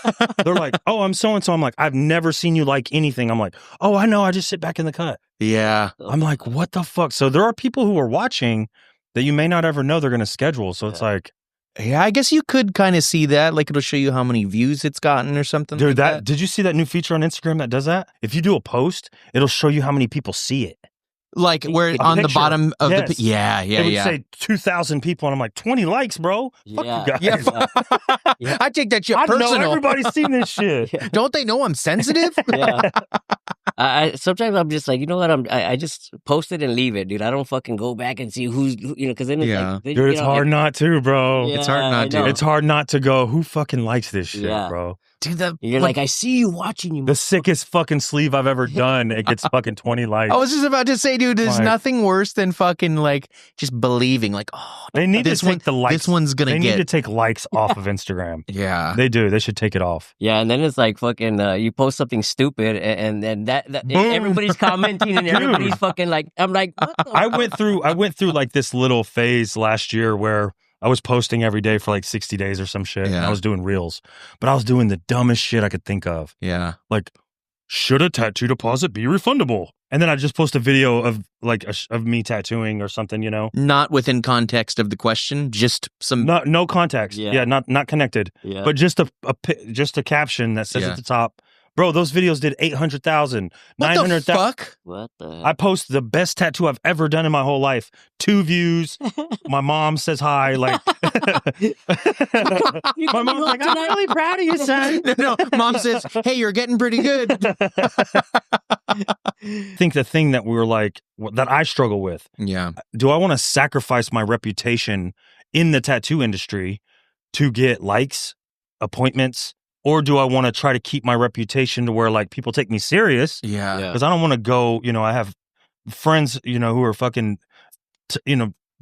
They're like, oh, I'm so-and-so. I'm like, I've never seen you like anything. I'm like, oh, I know. I just sit back in the cut. Yeah. I'm like, what the fuck? So there are people who are watching that you may not ever know they're going to schedule. So it's like. Yeah, I guess you could kind of see that. Like it'll show you how many views it's gotten or something. Dude, like that. Did you see that new feature on Instagram that does that? If you do a post, it'll show you how many people see it. Like where on the bottom of the it would say 2,000 people, and I'm like, 20 likes, bro. Fuck you guys. Yeah. I take that shit personal. I know everybody's seen this shit. Don't they know I'm sensitive? Yeah. Sometimes I'm just like, you know what? I just post it and leave it, dude. I don't fucking go back and see who's, because then it's like, dude, it's hard not to, bro. It's hard not to. It's hard not to go, who fucking likes this shit, bro? Dude, you're like, I see you watching you. The sickest fucking sleeve I've ever done. It gets fucking 20 likes. I was just about to say, dude, there's nothing worse than fucking like just believing like, oh, they need to take the likes. This one's gonna They need to take likes off of Instagram. Yeah, they do. They should take it off. Yeah, and then it's like fucking, you post something stupid, and then that everybody's commenting and everybody's fucking like, I'm like, what the I went through like this little phase last year where I was posting every day for like 60 days or some shit. Yeah. And I was doing reels, but I was doing the dumbest shit I could think of. Yeah. Like, should a tattoo deposit be refundable? And then I just post a video of like of me tattooing or something, you know, not within context of the question, just some no context, not connected, but just a caption that says at the top, bro, those videos did 800,000, 900,000. Fuck? What the heck? I post the best tattoo I've ever done in my whole life. 2 views. My mom says hi. Like, my mom's like, I'm really proud of you, son. No, mom says, hey, you're getting pretty good. I think the thing that we're like, that I struggle with. Yeah. Do I want to sacrifice my reputation in the tattoo industry to get likes, appointments? Or do I want to try to keep my reputation to where like people take me serious? Yeah. Because I don't want to go, you know, I have friends, you know, who are fucking,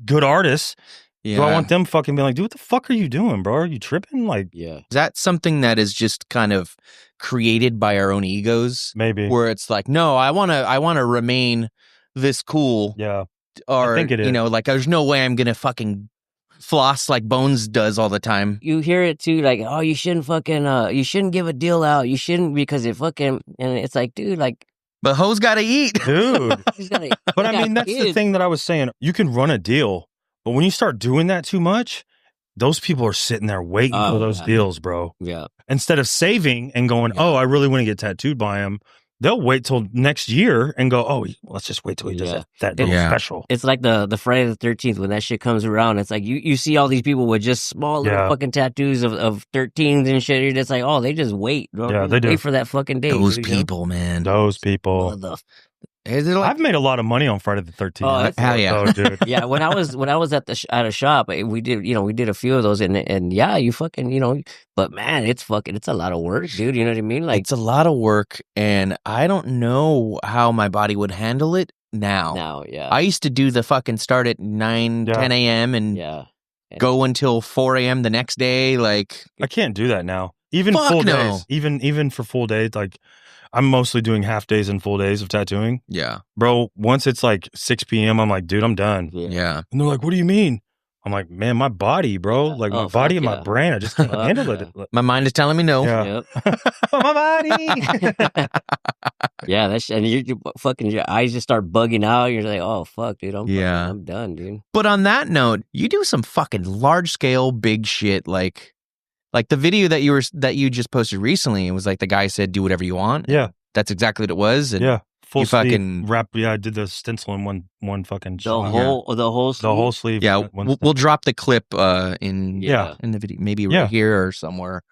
good artists. Yeah. Do I want them fucking being like, dude, what the fuck are you doing, bro? Are you tripping? Like, is that something that is just kind of created by our own egos? Maybe. Where it's like, no, I want to remain this cool. Yeah. Or, I think it is. You know, like there's no way I'm going to fucking floss like Bones does all the time. You hear it too, like, oh, you shouldn't fucking, you shouldn't give a deal out. You shouldn't because it fucking, and it's like, dude, like. But hoes gotta eat. Dude. Gotta, but I mean, that's the thing that I was saying. You can run a deal, but when you start doing that too much, those people are sitting there waiting for those deals, bro. Yeah. Instead of saving and going, oh, I really want to get tattooed by him. They'll wait till next year and go, oh, let's just wait till he does that little special. It's like the Friday the 13th when that shit comes around. It's like you see all these people with just small little fucking tattoos of 13s and shit. You're just like, oh, they just wait. Yeah, they do. Wait for that fucking day. Those people, man. Those people. I've made a lot of money on Friday the 13th. Oh, hell yeah. Dude. Yeah, when I was at a shop, we did a few of those and yeah, you fucking, but man, it's a lot of work, dude. You know what I mean? Like, it's a lot of work, and I don't know how my body would handle it now. Now, yeah. I used to do the fucking start at 9, 10 a.m. and go until 4 a.m. the next day. Like, I can't do that now. Even full days. Even for full days, like, I'm mostly doing half days and full days of tattooing. Yeah. Bro, once it's like 6 p.m., I'm like, dude, I'm done. Yeah. And they're like, what do you mean? I'm like, man, my body, bro. Like, my body and my brain, I just can't handle it. My mind is telling me no. Yeah. My body. Yeah, that's and you fucking your eyes just start bugging out. You're like, oh fuck, dude, I'm done, dude. But on that note, you do some fucking large scale big shit like the video that you just posted recently. It was like the guy said, "Do whatever you want." Yeah, that's exactly what it was. And full sleeve fucking wrap. Yeah, I did the stencil in one fucking the whole sleeve. Yeah, we'll drop the clip in the video, maybe right here or somewhere.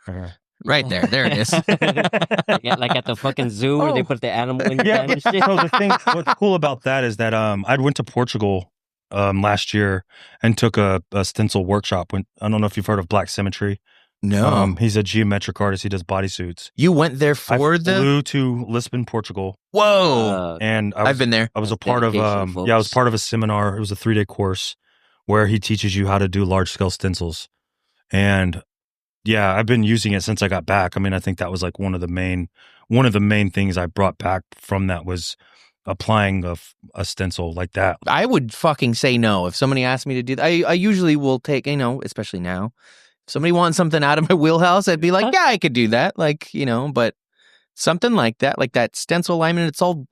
Right there. There it is. Like at the fucking zoo where they put the animal in your hand and shit. So the thing, what's cool about that is that I went to Portugal last year and took a stencil workshop. I don't know if you've heard of Black Symmetry. No. He's a geometric artist. He does bodysuits. You went there for I flew to Lisbon, Portugal. Whoa. And I've been there. I was a part of I was part of a seminar. It was a 3-day course where he teaches you how to do large scale stencils. And yeah, I've been using it since I got back. I mean, I think that was like one of the main things I brought back from that was applying a stencil like that. I would fucking say no if somebody asked me to do that. I usually will take, especially now. If somebody wants something out of my wheelhouse, I'd be like, yeah, I could do that. Like, but something like that stencil alignment, it's all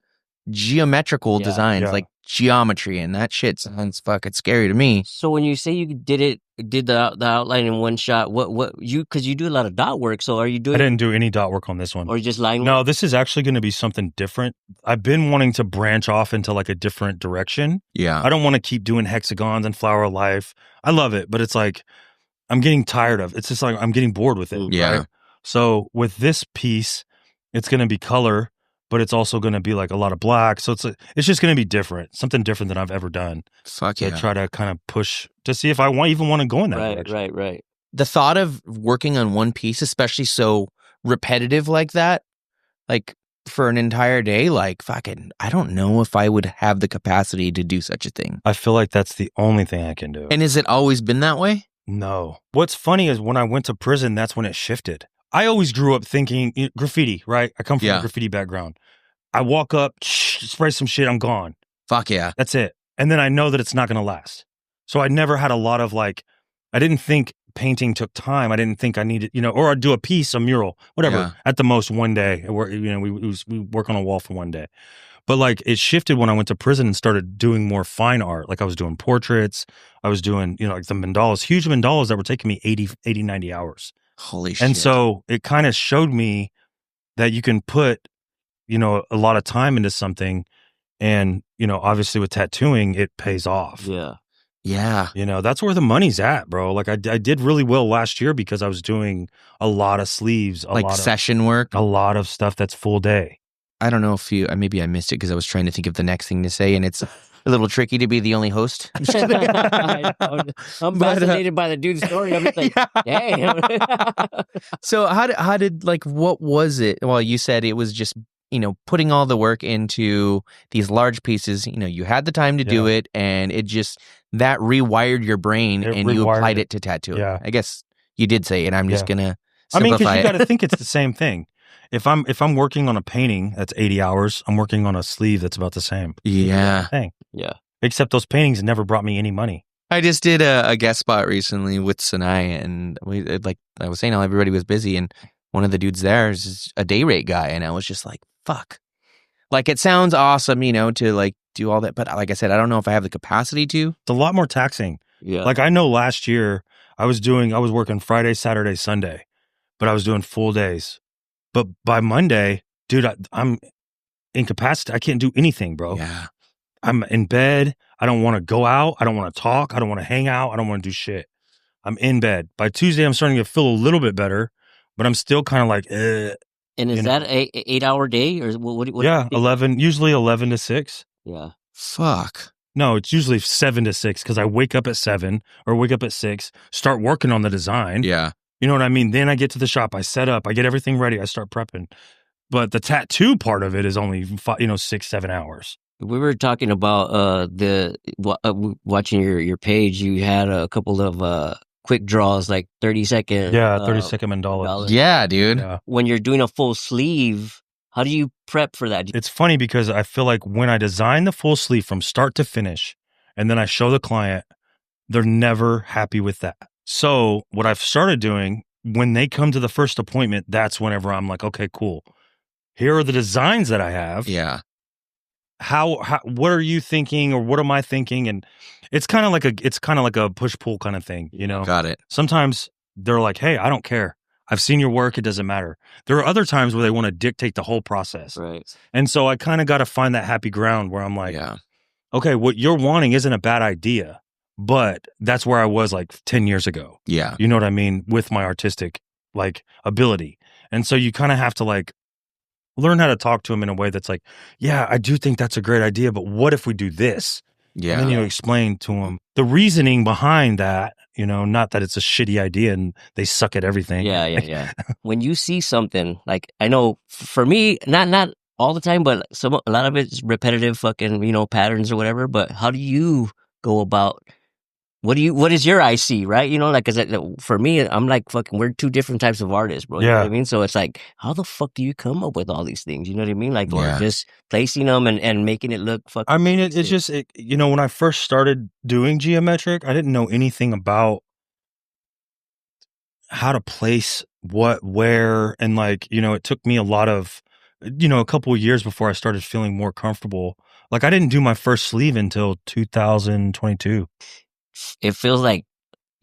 geometrical designs, like geometry, and that shit sounds fucking scary to me. So when you say you did the outline in one shot, because you do a lot of dot work, so are you doing? I didn't do any dot work on this one. Or just line work? No, this is actually going to be something different. I've been wanting to branch off into like a different direction. Yeah. I don't want to keep doing hexagons and flower of life. I love it, but it's like, I'm getting tired of it. It's just like, I'm getting bored with it. Yeah. Right? So with this piece, it's going to be color, but it's also going to be like a lot of black. So it's just going to be different, something different than I've ever done. Fuck yeah. To try to kind of push to see if I even want to go in that direction. Right. The thought of working on one piece, especially so repetitive like that, like for an entire day, like fucking, I don't know if I would have the capacity to do such a thing. I feel like that's the only thing I can do. And has it always been that way? No. What's funny is when I went to prison, that's when it shifted. I always grew up thinking graffiti, right? I come from a graffiti background. I walk up, spray some shit, I'm gone. Fuck yeah. That's it. And then I know that it's not going to last. So I never had a lot of I didn't think painting took time. I didn't think I needed, or I'd do a piece, a mural, whatever, at the most one day. We work on a wall for one day. But like it shifted when I went to prison and started doing more fine art. Like I was doing portraits. I was doing, like the mandalas, huge mandalas that were taking me 80, 90 hours. Holy shit. And so it kind of showed me that you can put, a lot of time into something. And, obviously with tattooing, it pays off. Yeah. Yeah. That's where the money's at, bro. Like I did really well last year because I was doing a lot of sleeves, session work, a lot of stuff that's full day. I don't know if maybe I missed it because I was trying to think of the next thing to say, and it's a little tricky to be the only host. I'm fascinated by the dude's story. I'm just like, damn. So how did what was it? Well, you said it was just, putting all the work into these large pieces. You had the time to do it, and it just, that rewired your brain, and you applied it to tattooing. Yeah. I guess you did say, and I'm just gonna simplify because you got to think it's the same thing. If I'm working on a painting that's 80 hours, I'm working on a sleeve that's about the same. Yeah. Thing. Yeah. Except those paintings never brought me any money. I just did a guest spot recently with Sinai, and we, like I was saying, how everybody was busy, and one of the dudes there is a day rate guy, and I was just like, fuck. Like, it sounds awesome, to do all that, but like I said, I don't know if I have the capacity to. It's a lot more taxing. Yeah. Like I know last year I was working Friday, Saturday, Sunday, but I was doing full days. But by Monday, dude, I'm incapacitated. I can't do anything, bro. Yeah. I'm in bed. I don't want to go out. I don't want to talk. I don't want to hang out. I don't want to do shit. I'm in bed. By Tuesday, I'm starting to feel a little bit better, but I'm still kind of like, And is that a 8-hour day or what? Yeah, 11, usually 11 to 6. Yeah. Fuck. No, it's usually 7 to 6 because I wake up at 7 or wake up at 6, start working on the design. Yeah. You know what I mean? Then I get to the shop, I set up, I get everything ready, I start prepping. But the tattoo part of it is only 6-7 hours. We were talking about watching your page. You had a couple of quick draws, like 30-second. Yeah, 30-second mandalas. Yeah, dude. Yeah. When you're doing a full sleeve, how do you prep for that? It's funny because I feel like when I design the full sleeve from start to finish, and then I show the client, they're never happy with that. So what I've started doing, when they come to the first appointment, that's whenever I'm like, okay, cool. Here are the designs that I have. Yeah. How what are you thinking, or what am I thinking? And it's kind of like a push-pull kind of thing, Got it. Sometimes they're like, hey, I don't care. I've seen your work. It doesn't matter. There are other times where they want to dictate the whole process. Right. And so I kind of got to find that happy ground where I'm like, okay, what you're wanting isn't a bad idea, but that's where I was like 10 years ago. Yeah. You know what I mean? With my artistic ability. And so you kind of have to learn how to talk to them in a way that's like, yeah, I do think that's a great idea, but what if we do this? Yeah. And then you explain to them the reasoning behind that, not that it's a shitty idea and they suck at everything. Yeah. When you see something, like, I know for me, not all the time, but a lot of it's repetitive fucking, patterns or whatever, but how do you go about, what is your IC, right? Cause for me, I'm like, fucking, we're two different types of artists, bro. You know what I mean? So it's like, how the fuck do you come up with all these things? You know what I mean? Like, or just placing them and making it look fucking. I mean, it's just, when I first started doing geometric, I didn't know anything about how to place what, where, and it took me a lot of, a couple of years before I started feeling more comfortable. Like, I didn't do my first sleeve until 2022. It feels like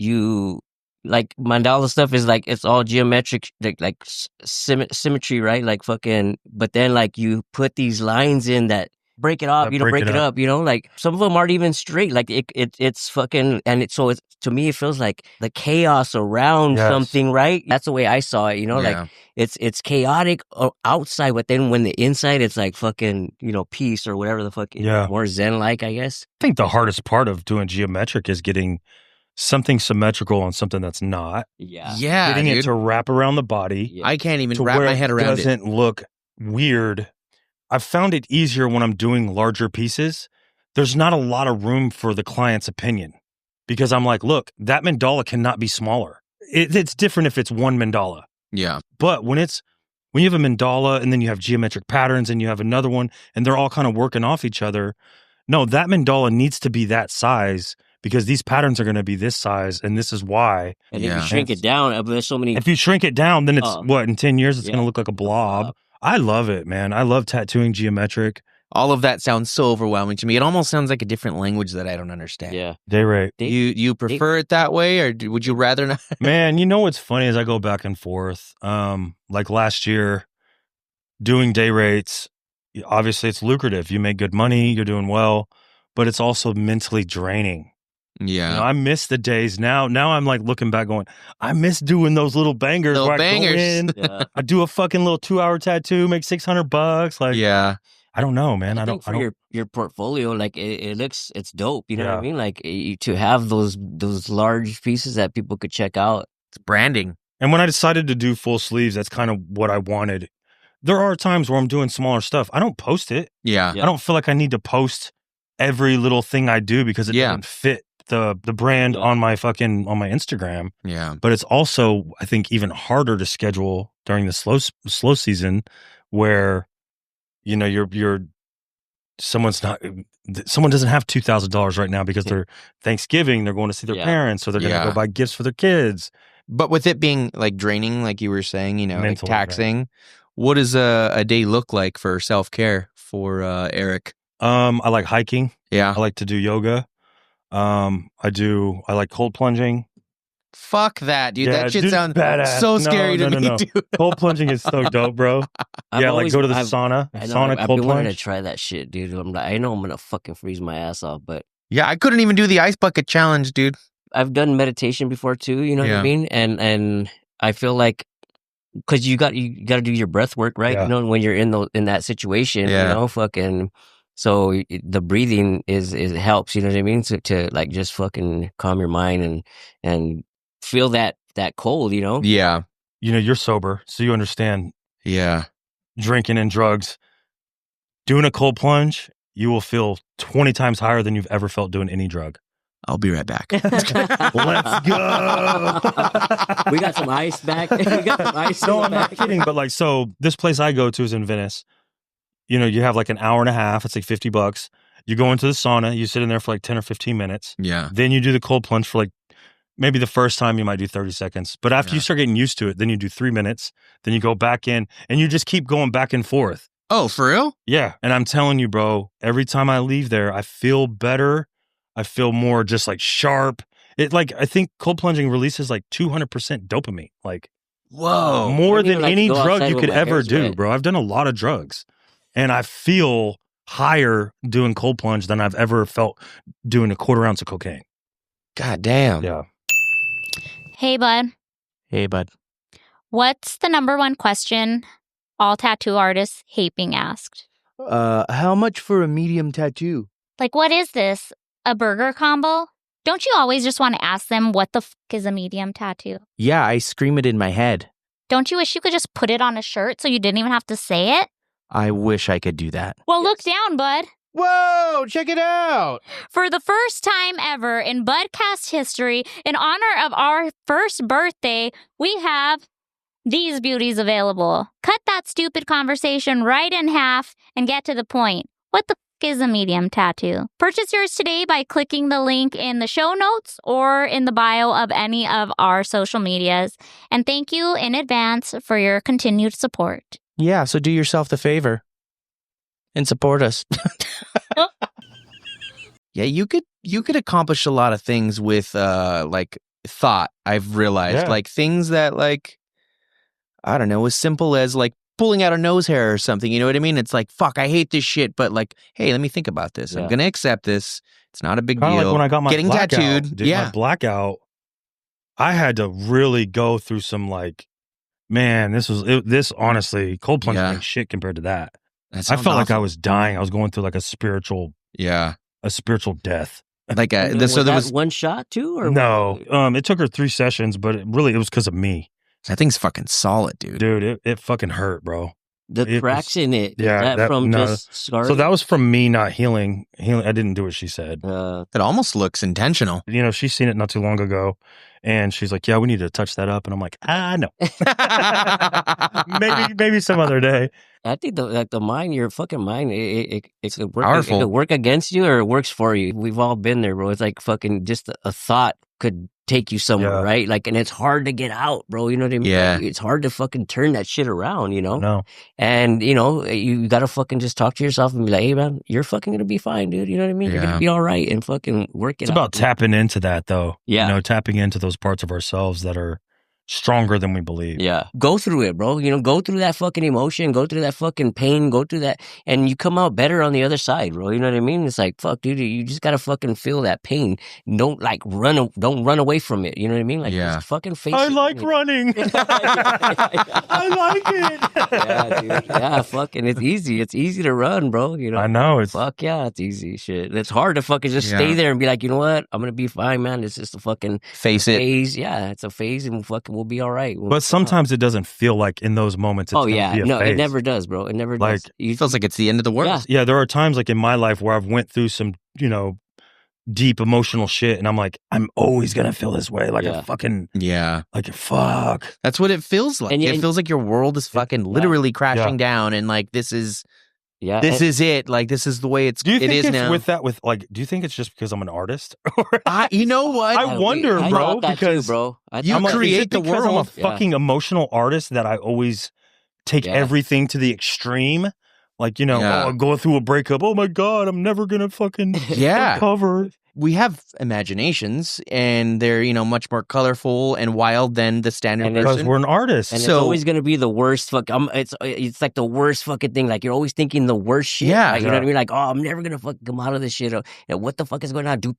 mandala stuff is like, it's all geometric, like symmetry, right? Like fucking, but then you put these lines in that break it up, break it up, like some of them aren't even straight. Like it's fucking, and so it's, to me, it feels like the chaos around something, right? That's the way I saw it, like it's chaotic outside, but then when the inside, it's like fucking, peace or whatever the fuck, more zen-like, I guess. I think the hardest part of doing geometric is getting something symmetrical and something that's not. Yeah. Getting it to wrap around the body. I can't even wrap my head around it. It doesn't look weird. I've found it easier when I'm doing larger pieces. There's not a lot of room for the client's opinion because I'm like, look, that mandala cannot be smaller. It's different if it's one mandala. Yeah. But when you have a mandala and then you have geometric patterns and you have another one and they're all kind of working off each other, no, that mandala needs to be that size because these patterns are going to be this size and this is why. And if you shrink it down, there's so many. If you shrink it down, then it's in 10 years, it's going to look like a blob. I love it, man. I love tattooing geometric. All of that sounds so overwhelming to me. It almost sounds like a different language that I don't understand. Yeah. Day rate. You prefer it that way, or would you rather not? Man, you know what's funny is I go back and forth. Like last year, doing day rates, obviously it's lucrative. You make good money, you're doing well, but it's also mentally draining. Yeah. You know, I miss the days now. Now I'm like looking back going, I miss doing those little bangers where I go in, I do a fucking little 2-hour tattoo, make $600. Like, yeah. I don't know, man. I don't. Your portfolio, like it's dope. You know what I mean? Like to have those large pieces that people could check out. It's branding. And when I decided to do full sleeves, that's kind of what I wanted. There are times where I'm doing smaller stuff. I don't post it. Yeah. I don't feel like I need to post every little thing I do because it doesn't fit the brand on my Instagram. Yeah. But it's also, I think, even harder to schedule during the slow season where, you know, someone doesn't have $2,000 right now because they're Thanksgiving, they're going to see their parents, so they're going to go buy gifts for their kids. But with it being like draining, like you were saying, you know, like taxing, right. What does a day look like for self-care for Eric? I like hiking. Yeah. I like to do yoga. I like cold plunging. Fuck that, dude. Yeah, that shit sounds badass. so scary to me, dude. Cold plunging is so dope, bro. Like go to the sauna. I've cold been wanting plunge. to try that shit, dude. I know I'm gonna fucking freeze my ass off, but yeah, I couldn't even do the ice bucket challenge, dude. I've done meditation before too. You know what I mean? And I feel like because you got to do your breath work, right? You know, when you're in that situation, you know, fucking. So the breathing it helps. You know what I mean? To like just fucking calm your mind and feel that cold. You know? Yeah. You know, you're sober, so you understand. Yeah. Drinking and drugs. Doing a cold plunge, you will feel 20 times higher than you've ever felt doing any drug. I'll be right back. Let's go. We got some ice back. No, I'm not kidding. But so this place I go to is in Venice. You know, you have like an hour and a half. It's like $50. You go into the sauna. You sit in there for like 10 or 15 minutes. Yeah. Then you do the cold plunge for like maybe the first time you might do 30 seconds. But after you start getting used to it, then you do 3 minutes. Then you go back in and you just keep going back and forth. Oh, for real? Yeah. And I'm telling you, bro, every time I leave there, I feel better. I feel more just like sharp. I think cold plunging releases like 200% dopamine. Like, whoa. More than any drug you could ever do, bro. I've done a lot of drugs and I feel higher doing cold plunge than I've ever felt doing a 1/4 ounce of cocaine. God damn. Yeah. Hey, bud. Hey, bud. What's the number one question all tattoo artists hate being asked? How much for a medium tattoo? Like, what is this? A burger combo? Don't you always just want to ask them what the fuck is a medium tattoo? Yeah, I scream it in my head. Don't you wish you could just put it on a shirt so you didn't even have to say it? I wish I could do that. Well, look down, bud. Whoa, check it out. For the first time ever in Budcast history, in honor of our first birthday, we have these beauties available. Cut that stupid conversation right in half and get to the point. What the fuck is a medium tattoo? Purchase yours today by clicking the link in the show notes or in the bio of any of our social medias. And thank you in advance for your continued support. Yeah, so do yourself the favor and support us. Yeah, you could accomplish a lot of things with like thought, I've realized. Yeah. Like things that like, I don't know, as simple as like pulling out a nose hair or something, you know what I mean? It's like, fuck, I hate this shit, but like, hey, let me think about this. I'm going to accept this. It's not a big Kinda deal. like when I got my Getting blackout, tattooed. my blackout, I had to really go through some like, man, this honestly, cold plunging ain't shit compared to that. I felt like I was dying. I was going through like a spiritual death. Like there was one shot too, or no? It took her 3 sessions, but it was because of me. That thing's fucking solid, dude. Dude, it fucking hurt, bro. The cracks in it. Yeah, that from just scarring? So that was from me not healing. I didn't do what she said. It almost looks intentional. You know, she's seen it not too long ago, and she's like, "Yeah, we need to touch that up." And I'm like, no. maybe some other day. I think the mind, your fucking mind, it's powerful. It could work against you or it works for you. We've all been there, bro. It's like fucking just a thought could take you somewhere, Yeah. right? Like, and it's hard to get out, bro. You know what I mean? Yeah. Like, it's hard to fucking turn that shit around, you know? No. And, you know, you gotta fucking just talk to yourself and be like, hey, man, you're fucking gonna be fine, dude. You know what I mean? You're Yeah. gonna be all right and fucking work it It's out. about tapping into that, though. Yeah. You know, tapping into those parts of ourselves that are stronger than we believe. Yeah. Go through it, bro. You know, go through that fucking emotion, go through that fucking pain, go through that, and you come out better on the other side, bro. You know what I mean? It's like, fuck, dude, you just gotta fucking feel that pain. Don't don't run away from it. You know what I mean? Like, Yeah. just fucking face I it. like running. I like it. Yeah, dude. Yeah, fucking, it's easy. It's easy to run, bro. You know? I know. It's Fuck yeah, it's easy shit. It's hard to fucking just stay Yeah. there and be like, you know what? I'm gonna be fine, man. It's just a fucking Face it. phase. Yeah, it's a phase, and fucking we'll be all right. But sometimes it doesn't feel like in those moments. It's oh gonna yeah, be a no, it phase. never does, bro. It never Like, does. It feels like it's the end of the world. Yeah. Yeah, there are times like in my life where I've went through some, you know, deep emotional shit, and I'm like, I'm always gonna feel this way. Like Yeah. a fucking, Yeah. like fuck. That's what it feels like. And- It and- feels like your world is fucking literally crashing down, and like this is Yeah, is it. Like this is the way Do you it think is it's now. with that? With like, do you think it's just because I'm an artist? You know what? I wonder, I bro, thought that because too, bro. I you thought I'm like, that- create is it the because I'm a world. Yeah. fucking emotional artist that I always take Yeah. everything to the extreme. Like, you know, Yeah. I'll go through a breakup. Oh my God, I'm never gonna fucking Yeah. recover. We have imaginations, and they're much more colorful and wild than the standard And it's- Because person. we're an artist. And it's So- always gonna be the worst fuck. It's like the worst fucking thing. Like you're always thinking the worst shit. Yeah. Like, you know what I mean? Like, oh, I'm never gonna fucking come out of this shit. Or, what the fuck is going on? Do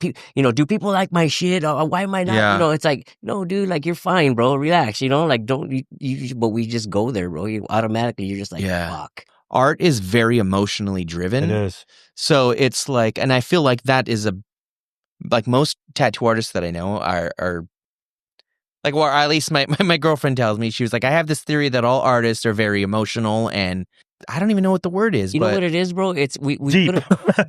people like my shit? Or why am I not? Yeah. It's like, no, dude. Like you're fine, bro. Relax. Like don't you? But we just go there, bro. You automatically you're just like, Yeah. fuck. Art is very emotionally driven. It is. So it's like, and I feel like that is like most tattoo artists that I know are like, well, at least my girlfriend tells me, she was like, I have this theory that all artists are very emotional, and I don't even know what the word is. You but know what it is, bro? It's we Deep.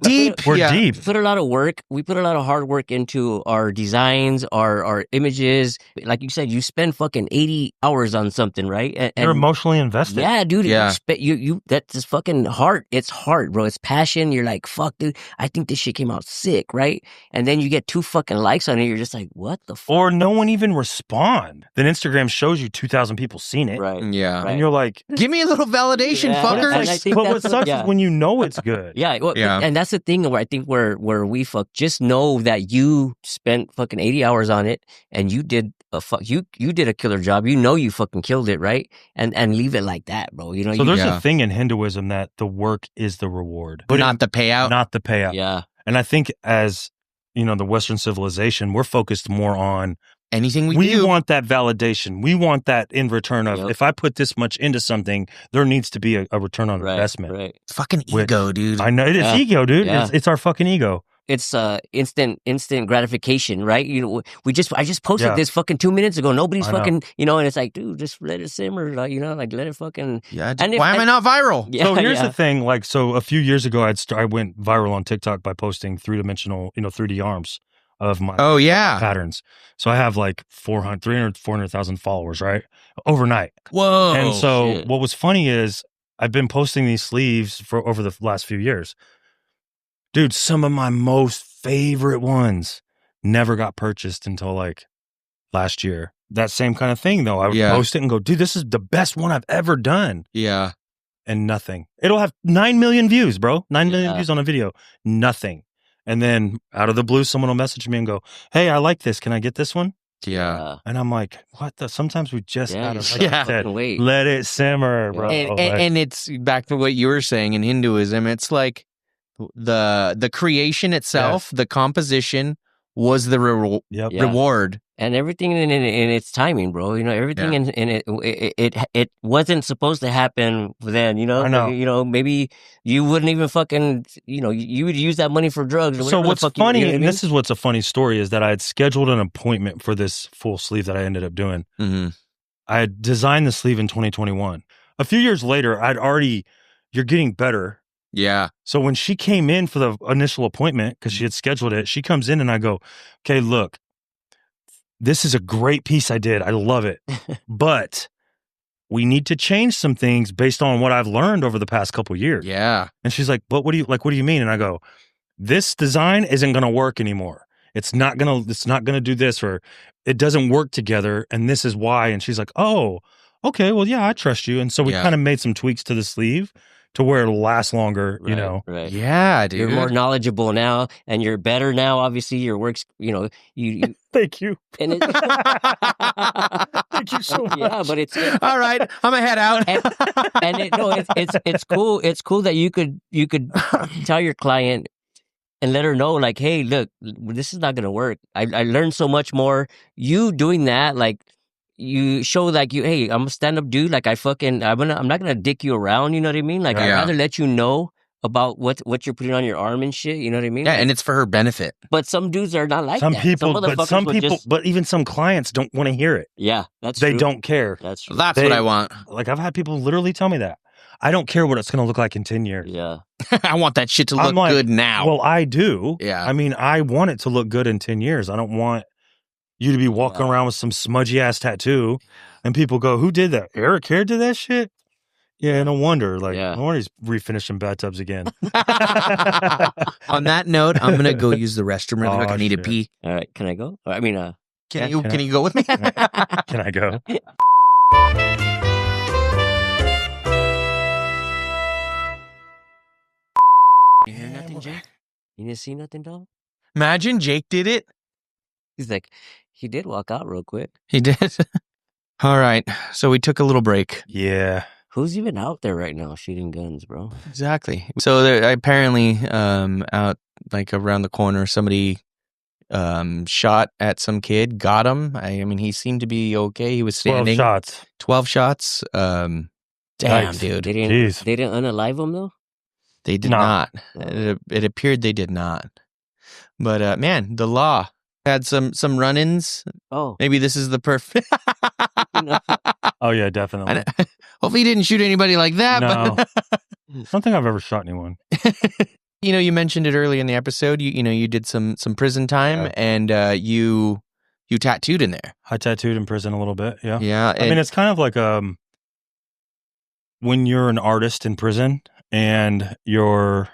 Deep. We're Yeah. deep. We put a lot of work. We put a lot of hard work into our designs, our images. Like you said, you spend fucking 80 hours on something, right? You're emotionally invested. Yeah, dude. Yeah. You that's just fucking heart. It's heart, bro. It's passion. You're like, fuck, dude. I think this shit came out sick, right? And then you get 2 fucking likes on it. You're just like, what the fuck? Or no one even respond. Then Instagram shows you 2,000 people seen it. Right. Yeah. Right. And you're like, Give me a little validation, Yeah. fuckers. And I think but what that's what- sucks yeah. is when you know it's good. Yeah, well, Yeah. and that's the thing where I think where we fuck. Just know that you spent fucking 80 hours on it, and you did you did a killer job. You fucking killed it, right? And leave it like that, bro. So you, there's Yeah. a thing in Hinduism that the work is the reward, But not the payout. not the payout. yeah, And I think as the Western civilization, we're focused more on Anything we we do. want that validation. We want that in return of Yep. if I put this much into something, there needs to be a return on right, investment. right. Fucking Which- ego, dude. I know it's Yeah. ego, dude. Yeah. It's our fucking ego. It's instant gratification, right? I just posted Yeah. this fucking 2 minutes ago. Nobody's I know. fucking, and it's like, dude, just let it simmer, like, like let it fucking. Yeah. And if- Why am I not viral? Yeah, So here's yeah. the thing. Like, so a few years ago, I went viral on TikTok by posting 3-dimensional, 3D arms of my Oh yeah. patterns. So I have like 400,000 followers, right? Overnight. Whoa. And so shit. what was funny is I've been posting these sleeves for over the last few years. Dude, some of my most favorite ones never got purchased until like last year. That same kind of thing though. I would Yeah. post it and go, dude, this is the best one I've ever done. Yeah. And nothing. It'll have 9 million views, bro. 9 million Yeah. views on a video. Nothing. And then out of the blue, someone will message me and go, hey, I like this. Can I get this one? Yeah. And I'm like, what the? Sometimes we just Yeah, gotta, you like I Yeah. said, fucking wait. let it simmer, bro. And, Like, and it's back to what you were saying in Hinduism. It's like the creation itself, the composition was the yep. Yeah. reward. And everything in its timing, bro. Everything Yeah. in it wasn't supposed to happen then. I know. Maybe you wouldn't even fucking. You would use that money for drugs. Or So whatever the what's fuck funny, you know what I and mean? this is what's a funny story, is that I had scheduled an appointment for this full sleeve that I ended up doing. Mm-hmm. I had designed the sleeve in 2021. A few years later, you're getting better. Yeah. So when she came in for the initial appointment, because she had scheduled it, she comes in and I go, okay, look, this is a great piece I did. I love it. But we need to change some things based on what I've learned over the past couple years. Yeah. And she's like, but what do you mean? And I go, this design isn't going to work anymore. it's not gonna do this, or it doesn't work together, and this is why. And she's like, oh, okay, well, yeah, I trust you. And so we kind of made some tweaks to the sleeve to where it'll last longer, you know. Right. Yeah, dude. You're more knowledgeable now, and you're better now. Obviously, your work's, you Thank you. and it, Thank you so much. yeah, but it's all right. I'm gonna head out. it's cool. It's cool that you could tell your client and let her know, like, hey, look, this is not gonna work. I learned so much more. You doing that, like, you show like hey, I'm a stand-up dude. Like, I'm not gonna dick you around. You know what I mean? Like, I'd rather let you know about what you're putting on your arm and shit. You know what I mean? Yeah, like, and it's for her benefit. But some dudes are not like some that. People, but even some clients don't want to hear it. Yeah, that's they true. don't care. That's true. That's what I want. Like, I've had people literally tell me that. I don't care what it's going to look like in 10 years. Yeah. I want that shit to look good now. Well, I do. Yeah. I mean, I want it to look good in 10 years. I don't want you to be walking around with some smudgy ass tattoo and people go, who did that? Eric Hare did that shit? Yeah, no wonder. Like, no wonder he's refinishing bathtubs again. On that note, I'm gonna go use the restroom really quick. I need to pee. All right, can I go? I mean, can you go with me? Can I go? You hear nothing, Jake? You didn't see nothing, dog? Imagine Jake did it. He's like, he did walk out real quick. He did. All right, so we took a little break. Yeah. Who's even out there right now shooting guns, bro? Exactly. So there, apparently, out like around the corner, somebody shot at some kid, got him. I mean, he seemed to be okay. He was standing. 12 shots. Damn, nice. dude. They didn't unalive him, though? They did not. It appered they did not. But, man, the law had some run-ins. Oh. Maybe this is the perfect... Oh, yeah, definitely. Hopefully he didn't shoot anybody like that. No. But I don't think I've ever shot anyone. You mentioned it early in the episode. You did some prison time, and you tattooed in there. I tattooed in prison a little bit, yeah. Yeah. I mean, it's kind of like when you're an artist in prison and you're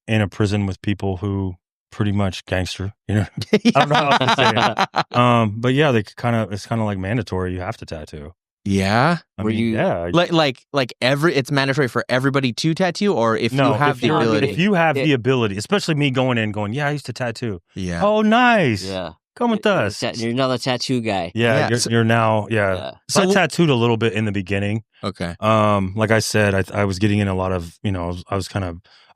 in a prison with people who pretty much gangster, you know. I don't know how else to say it. But yeah, it's kind of like mandatory. You have to tattoo. Yeah. Like it's mandatory for everybody to tattoo, or if you have the ability. If you have the ability, especially me going, yeah, I used to tattoo. Yeah. Oh, nice. Yeah. Come with us. You're not a tattoo guy. Yeah. You're now. Yeah. So I tattooed a little bit in the beginning. Okay. Like I said, I was getting in a lot of, I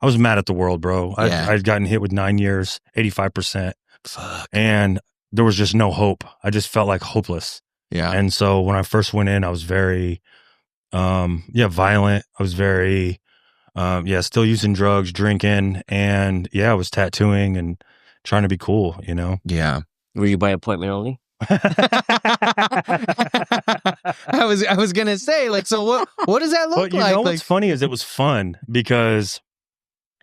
was mad at the world, bro. I'd gotten hit with 9 years, 85%. Fuck. And there was just no hope. I just felt like hopeless. Yeah. And so when I first went in, I was very, violent. I was very, still using drugs, drinking, and I was tattooing and trying to be cool, you know? Yeah. Were you by appointment only? I was gonna say, like, so what does that look like? But you know what's funny is it was fun because,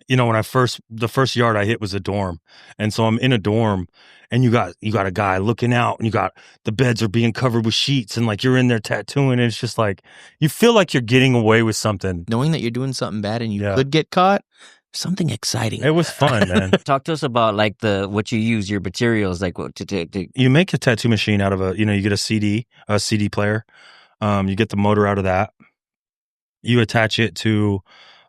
when the first yard I hit was a dorm, and so I'm in a dorm, and you got a guy looking out, and you got the beds are being covered with sheets, and like you're in there tattooing, and it's just like you feel like you're getting away with something, knowing that you're doing something bad and you could get caught. Something exciting. It was fun, man. Talk to us about like what you use, your materials, like what to. You make a tattoo machine out of you get a CD player. You get the motor out of that. You attach it to,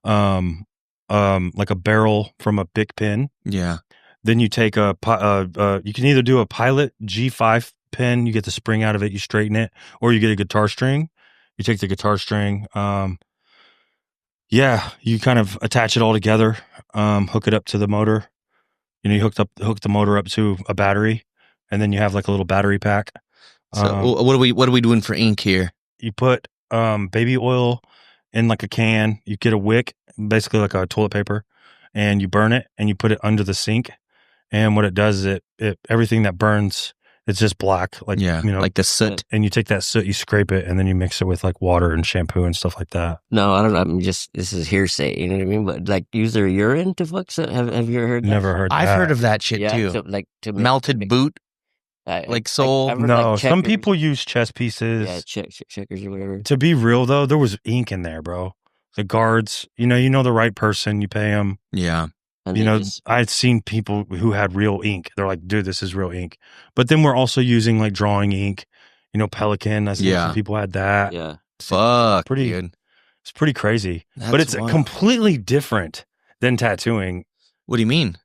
like a barrel from a Bic pen. Yeah. Then you take you can either do a Pilot G5 pen. You get the spring out of it. You straighten it, or you get a guitar string. You take the guitar string. You kind of attach it all together, hook it up to the motor. You hook the motor up to a battery, and then you have like a little battery pack. So what are we doing for ink here? You put baby oil in like a can. You get a wick, basically like a toilet paper, and you burn it, and you put it under the sink. And what it does is it everything that burns, it's just black, like like the soot. And you take that soot, you scrape it, and then you mix it with like water and shampoo and stuff like that. No, I don't know. This is hearsay. You know what I mean? But like, use their urine to fuck. So have you ever heard? Never heard. I've heard of that shit too. To melted boot, like sole. No, some people use chess pieces. Yeah, checkers or whatever. To be real though, there was ink in there, bro. The guards, you know the right person, you pay them. Yeah. And you they know, just- I'd seen people who had real ink. They're like, dude, this is real ink. But then we're also using like drawing ink, you know, Pelican. I seen some people had that. yeah. Fuck, Pretty- dude. It's pretty crazy. That's But it's wild. completely different than tattooing. What do you mean?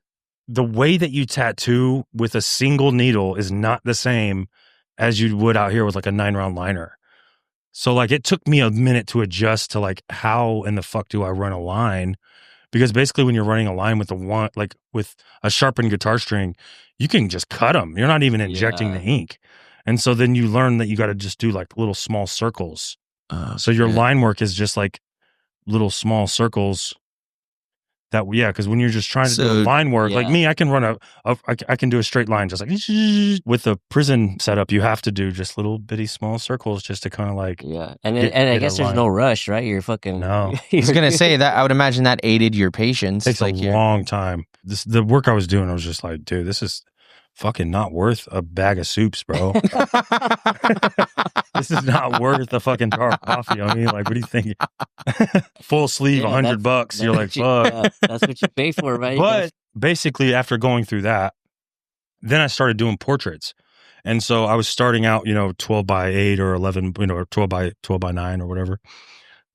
The way that you tattoo with a single needle is not the same as you would out here with like a 9-round liner. So like it took me a minute to adjust to like how in the fuck do I run a line? Because basically when you're running a line with with a sharpened guitar string, you can just cut them. You're not even injecting the ink. And so then you learn that you got to just do like little small circles. So your line work is just like little small circles. Because when you're just trying to do line work, like me, I can run I can do a straight line just like with the prison setup. You have to do just little bitty small circles just to kind of like and I guess there's no rush, right? You're fucking no. I was gonna say that I would imagine that aided your patience. It takes a long time. The work I was doing, I was just like, dude, this is fucking not worth a bag of soups, bro. This is not worth a fucking jar of coffee. I mean, like, what do you think? Full sleeve, $100. You're like, fuck. That's what you pay for, right? But basically, after going through that, then I started doing portraits. And so I was starting out, 12 by 8 or 11, or 12 by 9 or whatever.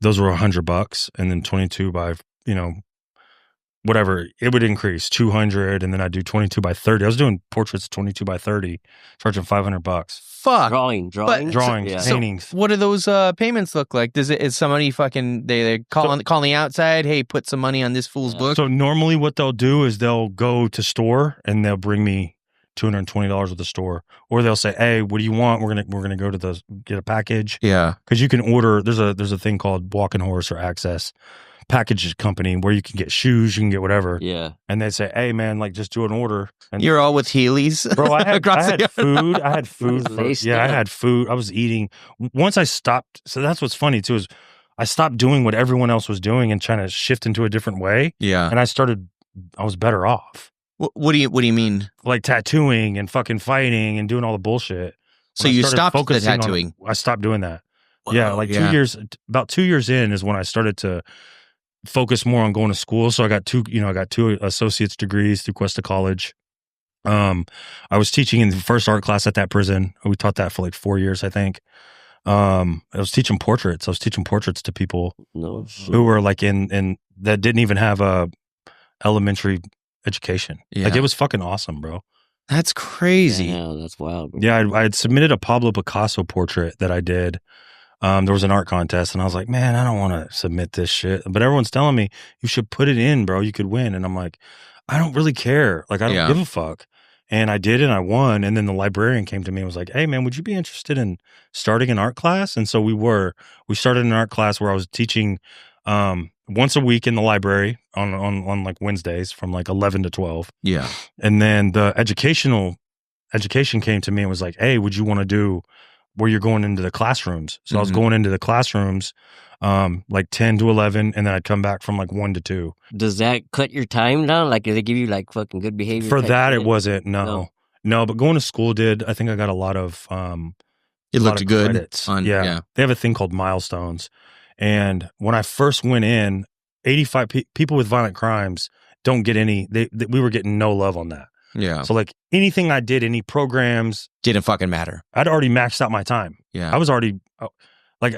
Those were $100. And then 22 by, whatever, it would increase 200, and then I'd do 22 by 30. I was doing portraits 22 by 30, charging $500. Fuck. Drawings, paintings. So what do those payments look like? Is somebody fucking they calling the outside? Hey, put some money on this fool's book. So normally what they'll do is they'll go to store and they'll bring me $220 at the store, or they'll say, "Hey, what do you want? We're gonna go to get a package." Yeah, because you can order. There's a thing called Walking Horse or Access package company where you can get shoes, you can get whatever. Yeah. And they say, "Hey man, like just do an order." And you're all with Heelys. Bro, I had food. I had food. I had food. I was eating. Once I stopped, so that's what's funny too, is I stopped doing what everyone else was doing and trying to shift into a different way. Yeah. And I was better off. What do you mean? Like tattooing and fucking fighting and doing all the bullshit. So you stopped the tattooing? I stopped doing that. Whoa, yeah, like 2 years, about 2 years in is when I started to focus more on going to school. So I got two associate's degrees through Cuesta College. I was teaching in the first art class at that prison. We taught that for like 4 years, I think. I was teaching portraits. I was teaching portraits to people who were like in that didn't even have a elementary education. Yeah. Like it was fucking awesome, bro. That's crazy. Yeah, that's wild. Bro. Yeah, I had submitted a Pablo Picasso portrait that I did. There was an art contest, and I was like, man, I don't want to submit this shit. But everyone's telling me, you should put it in, bro. You could win. And I'm like, I don't really care. Like, I don't give a fuck. And I did, and I won. And then the librarian came to me and was like, hey, man, would you be interested in starting an art class? And so we started an art class where I was teaching once a week in the library on like Wednesdays from like 11 to 12. Yeah. And then the education came to me and was like, hey, would you want to do where you're going into the classrooms? So I was going into the classrooms like 10 to 11, and then I'd come back from like 1 to 2. Does that cut your time down? Like, do they give you like fucking good behavior? For that, it wasn't. No, but going to school did. I think I got a lot of it looked good. Credits. Yeah. They have a thing called milestones. And when I first went in, 85 people with violent crimes don't get any, we were getting no love on that. Yeah. So like anything I did, any programs. Didn't fucking matter. I'd already maxed out my time. Yeah. I was already, like,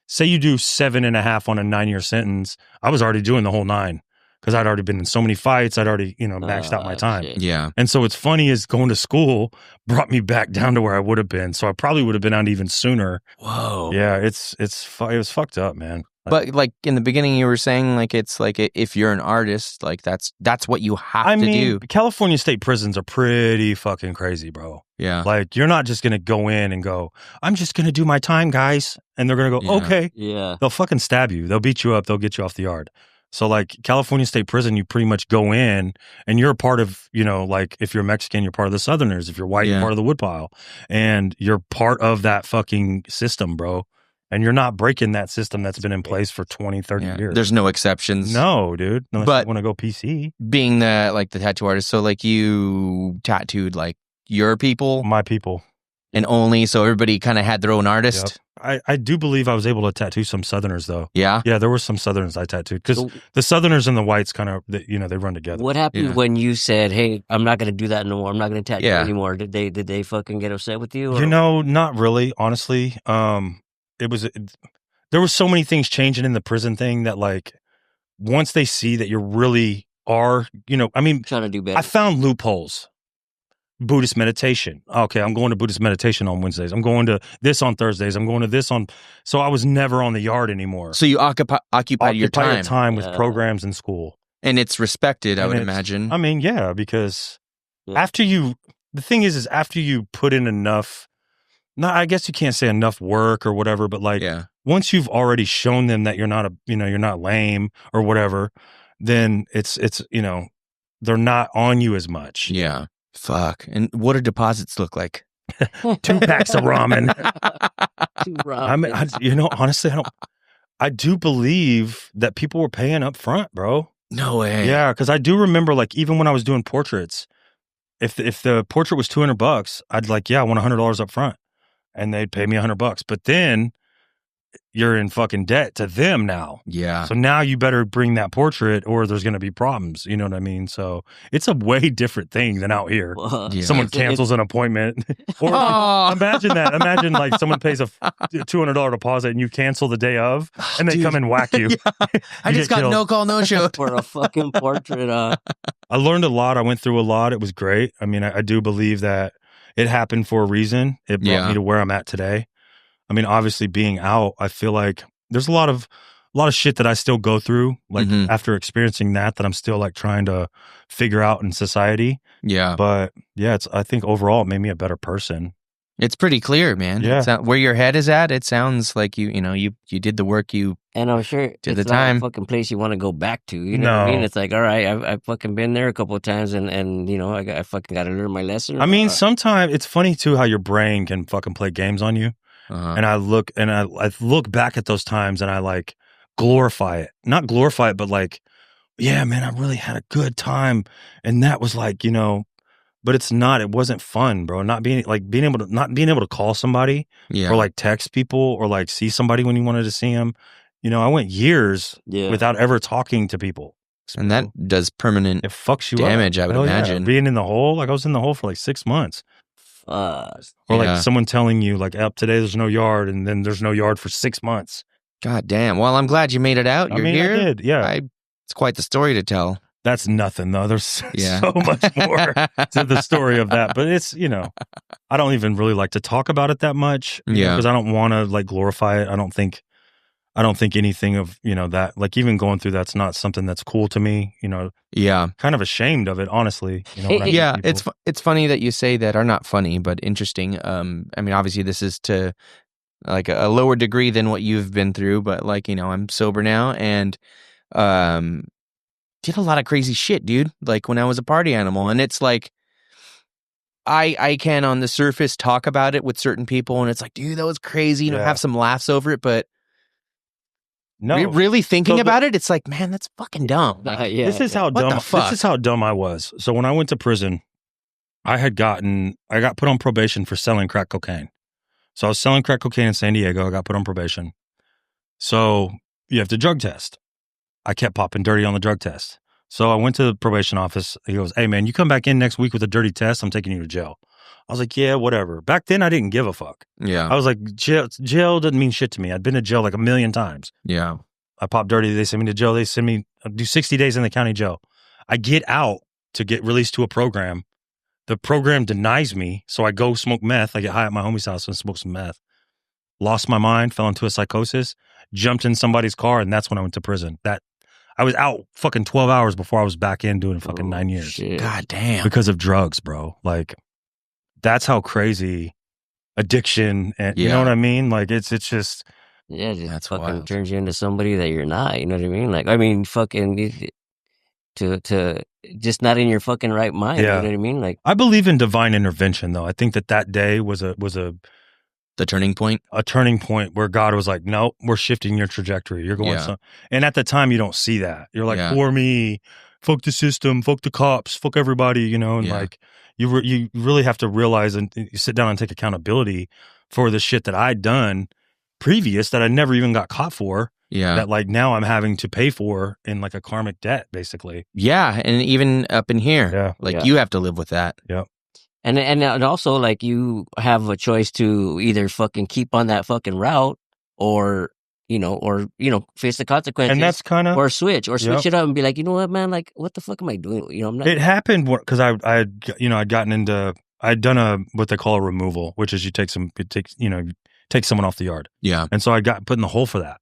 say you do 7.5 on a 9-year sentence. I was already doing the whole 9 because I'd already been in so many fights. I'd already, maxed out my time. Shit. Yeah. And so what's funny is going to school brought me back down to where I would have been. So I probably would have been out even sooner. Whoa. Yeah. It was fucked up, man. But like in the beginning, you were saying like it's like if you're an artist, like that's what you have to do. California state prisons are pretty fucking crazy, bro. Yeah. Like you're not just gonna go in and go, I'm just gonna do my time, guys, and they're gonna go, okay. Yeah. They'll fucking stab you. They'll beat you up. They'll get you off the yard. So like California State Prison, you pretty much go in and you're a part of, like if you're Mexican, you're part of the Southerners. If you're white, you're part of the woodpile, and you're part of that fucking system, bro. And you're not breaking that system that's been in place for 20, 30 years. There's no exceptions. No, dude. Unless you want to go PC. Being the tattoo artist, so like you tattooed like your people? My people. And only, so everybody kind of had their own artist? I do believe I was able to tattoo some Southerners though. Yeah. Yeah, there were some Southerners I tattooed because the Southerners and the whites kind of, they run together. What happened when you said, "Hey, I'm not going to do that no more. I'm not going to tattoo anymore"? Did they fucking get upset with you? Or? Not really. Honestly, there was so many things changing in the prison thing that like once they see that you really are, trying to do better. I found loopholes. Buddhist meditation. Okay, I'm going to Buddhist meditation on Wednesdays. I'm going to this on Thursdays. I'm going to this on. So I was never on the yard anymore. So you occupied your time with programs in school, and it's respected. I would imagine. Yeah, because after you put in enough. I guess you can't say enough work or whatever, but like once you've already shown them that you're not lame or whatever, then it's they're not on you as much. Yeah. Fuck. And what do deposits look like? 2 packs of ramen. 2 ramen. Honestly, I do believe that people were paying up front, bro. No way. Yeah, because I do remember, like, even when I was doing portraits, if the portrait was $200, I'd like, I want $100 up front, and they'd pay me $100. But then you're in fucking debt to them now. Yeah. So now you better bring that portrait or there's going to be problems. You know what I mean? So it's a way different thing than out here. Someone cancels an appointment. Or imagine that. Imagine like someone pays a $200 deposit and you cancel the day of and they come and whack you. I just got killed. No call, no show. For a fucking portrait. I learned a lot. I went through a lot. It was great. I mean, I do believe that it happened for a reason. It brought me to where I'm at today. I mean, obviously being out, I feel like there's a lot of shit that I still go through, like after experiencing that I'm still like trying to figure out in society. Yeah. But I think overall it made me a better person. It's pretty clear, man. Yeah. Where your head is at, it sounds like you did the work and I'm sure did it's the time. Not a fucking place you want to go back to. You know what I mean? It's like, all right, I've fucking been there a couple of times and I fucking got to learn my lesson. I mean, sometimes it's funny too how your brain can fucking play games on you. And I look back at those times and I like glorify it. Not glorify it, but like, yeah, man, I really had a good time. And that was like, but it wasn't fun, bro. Not being able to call somebody or like text people or like see somebody when you wanted to see them. I went years without ever talking to people. And that does permanent it fucks you damage, up. I would imagine. Being in the hole, like I was in the hole for like 6 months. Or like someone telling you like, today there's no yard, and then there's no yard for 6 months. God damn. Well, I'm glad you made it out. You're here. I did, yeah. It's quite the story to tell. That's nothing though. There's so much more to the story of that. But it's, I don't even really like to talk about it that much. Because I don't want to like glorify it. I don't think anything of, that, like even going through that's not something that's cool to me, kind of ashamed of it, honestly. It's funny that you say that, or not funny, but interesting. I mean, obviously this is to like a lower degree than what you've been through, but like, I'm sober now and, did a lot of crazy shit, dude. Like when I was a party animal, and it's like, I can on the surface talk about it with certain people and it's like, dude, that was crazy, have some laughs over it, but really thinking about it, it's like, man, that's fucking dumb. This is how dumb. This is how dumb I was. So when I went to prison, I got put on probation for selling crack cocaine. So I was selling crack cocaine in San Diego. I got put on probation. So you have to drug test. I kept popping dirty on the drug test. So I went to the probation office. He goes, "Hey man, you come back in next week with a dirty test, I'm taking you to jail." I was like, yeah, whatever. Back then, I didn't give a fuck. Yeah. I was like, jail doesn't mean shit to me. I'd been to jail like 1,000,000 times. Yeah. I pop dirty. They send me to jail. They send me, do 60 days in the county jail. I get out to get released to a program. The program denies me. So I go smoke meth. I get high at my homie's house and smoke some meth. Lost my mind, fell into a psychosis, jumped in somebody's car. And that's when I went to prison. I was out fucking 12 hours before I was back in doing fucking 9 years. Shit. God damn. Because of drugs, bro. Like, that's how crazy addiction and you know what I mean? Like it's just that's fucking wild. Turns you into somebody that you're not, you know what I mean? Like I mean fucking to just not in your fucking right mind, you know what I mean? Like I believe in divine intervention though. I think that day was the turning point? A turning point where God was like, "No, we're shifting your trajectory. You're going And at the time you don't see that. You're like, "For me, fuck the system, fuck the cops, fuck everybody," and like you really have to realize and you sit down and take accountability for the shit that I'd done previous that I never even got caught for. Yeah. That like now I'm having to pay for in like a karmic debt, basically. Yeah. And even up in here, Yeah. like you have to live with that. Yep. And also like you have a choice to either fucking keep on that fucking route or face the consequences. And that's kind of or switch it up and be like, you know what, man, like what the fuck am I doing? You know, I'm not. It happened because I'd gotten into, I'd done what they call a removal, which is you take someone off the yard. Yeah. And so I got put in the hole for that.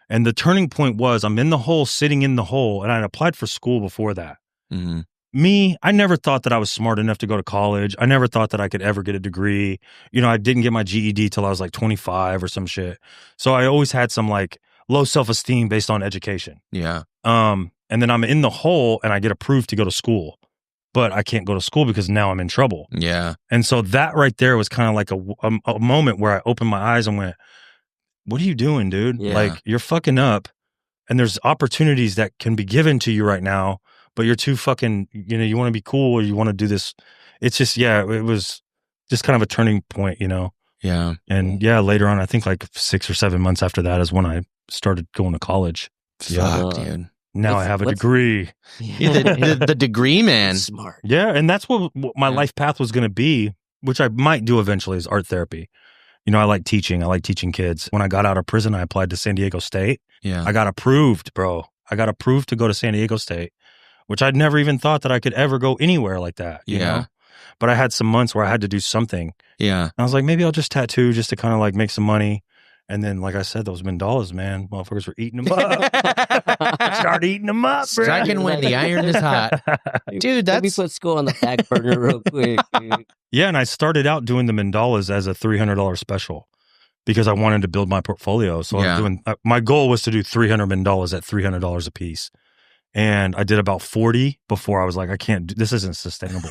And the turning point was I'm in the hole, sitting in the hole, and I'd applied for school before that. Mm-hmm. Me, I never thought that I was smart enough to go to college. I never thought that I could ever get a degree. I didn't get my GED till I was like 25 or some shit. So I always had some like low self-esteem based on education. Yeah. And then I'm in the hole and I get approved to go to school, but I can't go to school because now I'm in trouble. Yeah. And so that right there was kind of like a moment where I opened my eyes and went, what are you doing, dude? Yeah. Like you're fucking up and there's opportunities that can be given to you right now, but you're too fucking, you want to be cool or you want to do this. It's just, it was just kind of a turning point, Yeah. And later on, I think like 6 or 7 months after that is when I started going to college. Fuck, dude. Now I have a degree. The degree, man. Smart. Yeah. And that's what my life path was going to be, which I might do eventually, is art therapy. I like teaching. I like teaching kids. When I got out of prison, I applied to San Diego State. Yeah. I got approved, bro. I got approved to go to San Diego State, which I'd never even thought that I could ever go anywhere like that, you know? But I had some months where I had to do something. Yeah. And I was like, maybe I'll just tattoo just to kind of like make some money. And then, like I said, those mandalas, man, motherfuckers were eating them up. Start eating them up, bro. Striking when the iron is hot. Dude, Let me put school on the back burner real quick, dude. Yeah, and I started out doing the mandalas as a $300 special because I wanted to build my portfolio. So I was doing, my goal was to do 300 mandalas at $300 a piece. And I did about 40 before I was like, I can't do this. Isn't sustainable.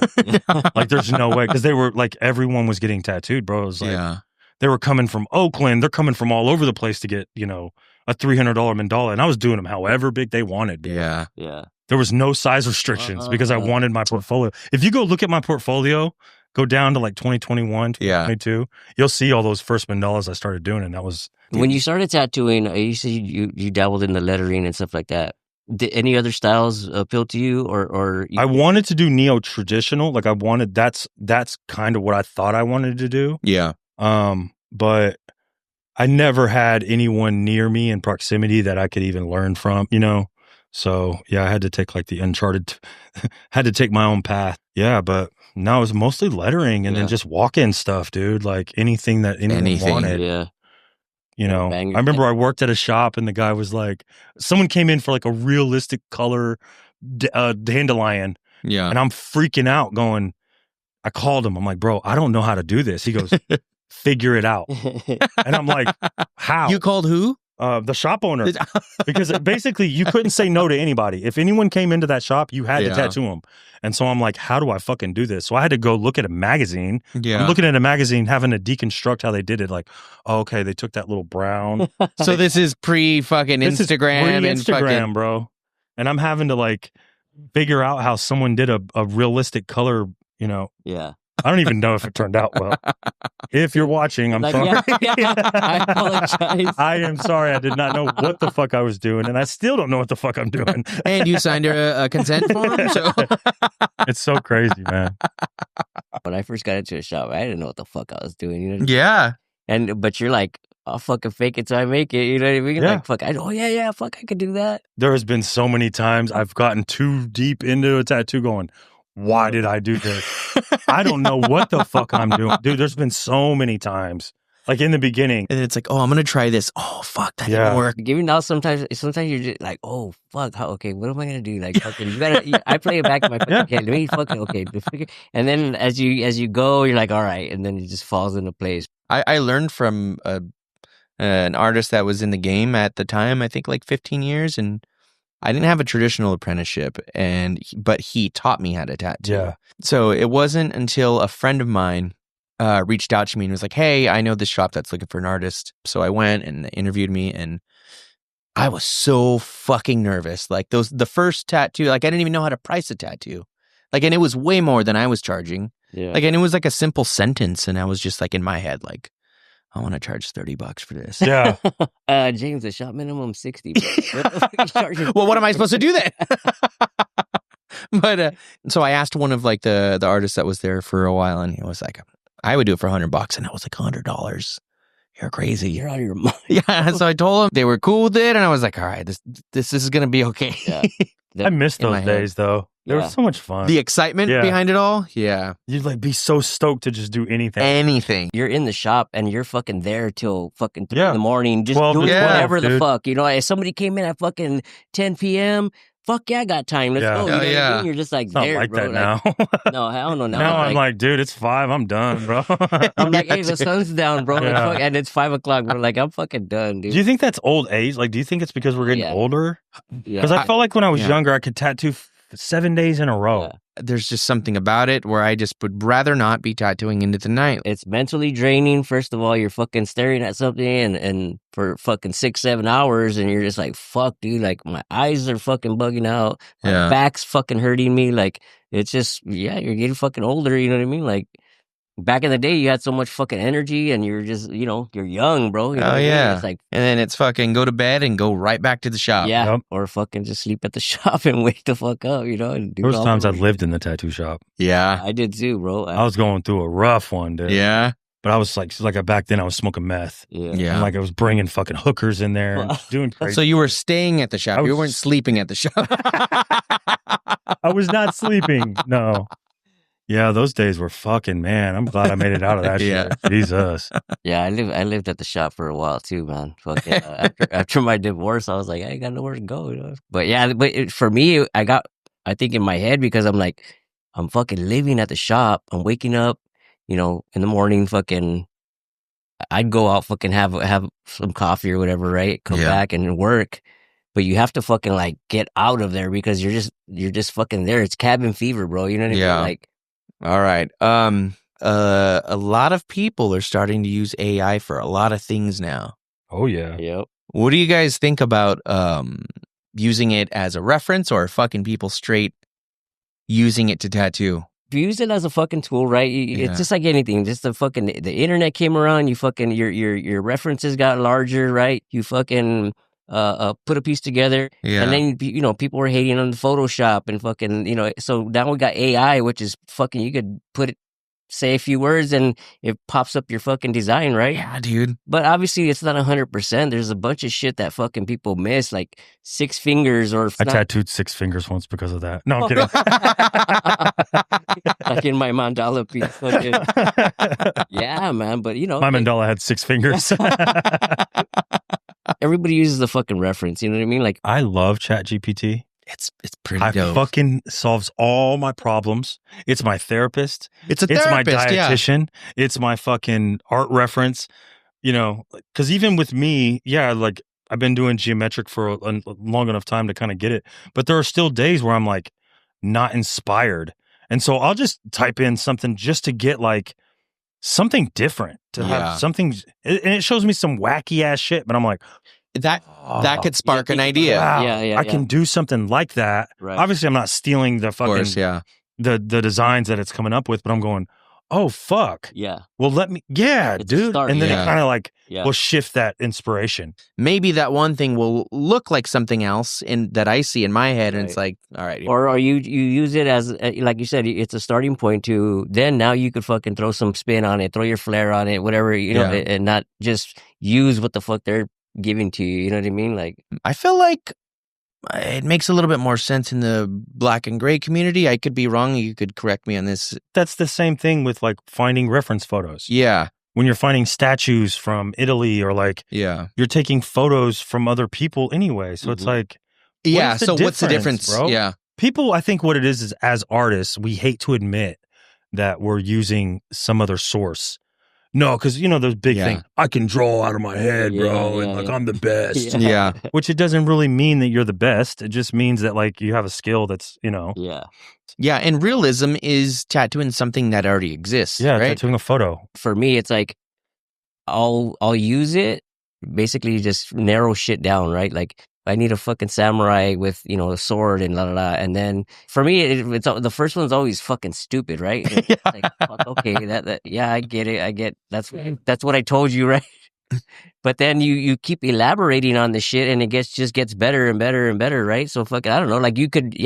Like, there's no way. Because they were like, everyone was getting tattooed, bro. It was like, they were coming from Oakland. They're coming from all over the place to get, a $300 mandala. And I was doing them however big they wanted. Dude. Yeah. Yeah. There was no size restrictions because I wanted my portfolio. If you go look at my portfolio, go down to like 2021, 2022, you'll see all those first mandalas I started doing. And that was. When you started tattooing, you said you dabbled in the lettering and stuff like that. Did any other styles appeal to you, or I wanted to do neo-traditional. Like that's kind of what I thought I wanted to do. Yeah. But I never had anyone near me in proximity that I could even learn from, So I had to take like the uncharted, had to take my own path. Yeah, but now it was mostly lettering and then just walk-in stuff, dude. Like anything that anyone wanted. Yeah. I remember I worked at a shop and the guy was like, someone came in for like a realistic color dandelion. Yeah. And I'm freaking out going, I called him. I'm like, bro, I don't know how to do this. He goes, figure it out. And I'm like, how? You called who? The shop owner. Because basically you couldn't say no to anybody. If anyone came into that shop, you had to tattoo them. And so I'm like, how do I fucking do this? So I had to go look at a magazine. Yeah. I'm looking at a magazine, having to deconstruct how they did it. Like, oh, okay, they took that little brown. So this is pre-fucking Instagram and fucking... bro. And I'm having to like figure out how someone did a realistic color, Yeah. I don't even know if it turned out well. If you're watching, I'm sorry. I apologize. I am sorry. I did not know what the fuck I was doing, and I still don't know what the fuck I'm doing. And you signed a consent form? So it's so crazy, man. When I first got into a shop, I didn't know what the fuck I was doing. Yeah. But you're like, I'll fucking fake it till I make it. You know what I mean? Yeah. Like, fuck, fuck, I could do that. There has been so many times I've gotten too deep into a tattoo going, why did I do this? I don't know what the fuck I'm doing. Dude, there's been so many times. Like in the beginning. And it's like, oh, I'm going to try this. Oh, fuck, that didn't work. Even now, sometimes you're just like, oh, fuck, okay, what am I going to do? Like, fucking, I play it back in my fucking head. Let me fucking, okay. And then as you go, you're like, all right. And then it just falls into place. I learned from an artist that was in the game at the time, I think like 15 years. And I didn't have a traditional apprenticeship, but he taught me how to tattoo. Yeah. So it wasn't until a friend of mine reached out to me and was like, hey, I know this shop that's looking for an artist. So I went and they interviewed me, and I was so fucking nervous. Like the first tattoo, like I didn't even know how to price a tattoo. Like, and it was way more than I was charging. Yeah. Like, and it was like a simple sentence, and I was just like in my head, like, I want to charge $30 for this. Yeah. James, the shop minimum 60. Bro. What the fuck are you charging? Well, what am I supposed to do then? But so I asked one of like the artists that was there for a while, and he was like, I would do it for $100, and I was like, $100. You're crazy. You're out of your mind. Yeah. So I told them they were cool with it, and I was like, all right, this is gonna be okay. Yeah. I miss In my those head. days though. They were so much fun. The excitement Yeah. behind it all. Yeah. You'd like be so stoked to just do anything. Anything. You're in the shop and you're fucking there till fucking 3 Yeah. in the morning, just 12 to doing 12, whatever the dude. fuck. You know, if somebody came in at fucking 10 p.m., fuck yeah, I got time. Let's Yeah. go. You know what I Yeah. mean? You're just like It's not there, like bro. that now. No, hell no. Now I'm like, dude, it's 5. I'm done, bro. I'm like, hey, the sun's down, bro. Like, Yeah. fuck, and it's 5 o'clock. We're like, I'm fucking done, dude. Do you think that's old age? Like, do you think it's because we're getting Yeah. older? Yeah. Because I felt like when I was Yeah. younger, I could tattoo 7 days in a row. Yeah. There's just something about it where I just would rather not be tattooing into the night. It's mentally draining. First of all, you're fucking staring at something and for fucking 6-7 hours, and you're just like, fuck, dude. Like, my eyes are fucking bugging out. My Yeah. back's fucking hurting me. Like, it's just, yeah, you're getting fucking older. You know what I mean? Like, back in the day, you had so much fucking energy, and you're just, you know, you're young, bro. You know Oh, what I mean? yeah. It's like, And then it's fucking go to bed and go right back to the shop. yeah, Yep. or fucking just sleep at the shop and wake the fuck up, you know? And do There was it all times I over lived in the tattoo shop. Yeah. again. I did too, bro. I was going through a rough one, dude. Yeah. But I was like back then I was smoking meth. Yeah. Yeah. And like I was bringing fucking hookers in there and doing crazy. So you were staying at the shop. I You was- weren't sleeping at the shop. I was not sleeping. No. Yeah, those days were fucking, man. I'm glad I made it out of that Yeah. shit. Jesus. Yeah, I lived at the shop for a while too, man. Fucking after my divorce, I was like, I ain't got nowhere to go. You know? But yeah, for me, I think in my head because I'm like, I'm fucking living at the shop. I'm waking up, you know, in the morning. Fucking, I'd go out, fucking have some coffee or whatever, right? Come Yeah. back and work. But you have to fucking like get out of there because you're just fucking there. It's cabin fever, bro. You know what I Yeah. mean? Like, All right. A lot of people are starting to use AI for a lot of things now. Oh, yeah. yep. What do you guys think about using it as a reference or fucking people straight using it to tattoo? If you use it as a fucking tool, right? Yeah. It's just like anything. Just the internet came around. You fucking your references got larger, right? You fucking put a piece together, Yeah. and then you know people were hating on the Photoshop and fucking you know. So now we got AI, which is fucking. You could say a few words and it pops up your fucking design, right? Yeah, dude. But obviously, it's not 100%. There's a bunch of shit that fucking people miss, like 6 fingers or I tattooed 6 fingers once because of that. No, I'm kidding. like in my mandala piece. Fucking, yeah, man. But you know, My mandala had 6 fingers. everybody uses the fucking reference. You know what I mean? Like, I love ChatGPT. It's pretty I dope. fucking solves all my problems. It's my therapist. It's a It's my therapist, yeah. dietitian. It's my fucking art reference. You know, because even with me, yeah, like I've been doing geometric for a long enough time to kind of get it. But there are still days where I'm like not inspired. And so I'll just type in something just to get like something different, to Yeah. have something. And it shows me some wacky ass shit. But I'm like, That could spark an yeah, idea. wow, Yeah, I can do something like that. Right. Obviously, I'm not stealing the Of fucking course, yeah. the designs that it's coming up with, but I'm going, oh fuck. yeah, Well, yeah, It's a dude. start, And then yeah. it kind of like yeah. will shift that inspiration. Maybe that one thing will look like something else that I see in my head, and it's like, all right. Or you use it as, like you said, it's a starting point to, then now you could fucking throw some spin on it, throw your flair on it, whatever, you know, Yeah. and not just use what the fuck they're giving to you. You know what I mean? Like, I feel like it makes a little bit more sense in the black and gray community. I could be wrong. You could correct me on this. That's the same thing with like finding reference photos. Yeah. When you're finding statues from Italy or like Yeah. you're taking photos from other people anyway. So it's Mhm. like, Yeah. is the So what's the difference, difference, bro? Yeah. people, I think what it is as artists, we hate to admit that we're using some other source. No, because, you know, those big Yeah. thing, I can draw out of my head, bro, Yeah, and like yeah. I'm the best. Yeah. Which it doesn't really mean that you're the best. It just means that like you have a skill that's, you know. Yeah. Yeah. And realism is tattooing something that already exists. Yeah, Right. tattooing a photo. For me, it's like, I'll use it, basically just narrow shit down, right? Like, I need a fucking samurai with, you know, a sword and la la la. And then for me, it's the first one's always fucking stupid, right? It's like, fuck, okay, yeah, I get it. That's what I told you, right? But then you keep elaborating on the shit, and it just gets better and better and better, right? So fucking, I don't know, like you could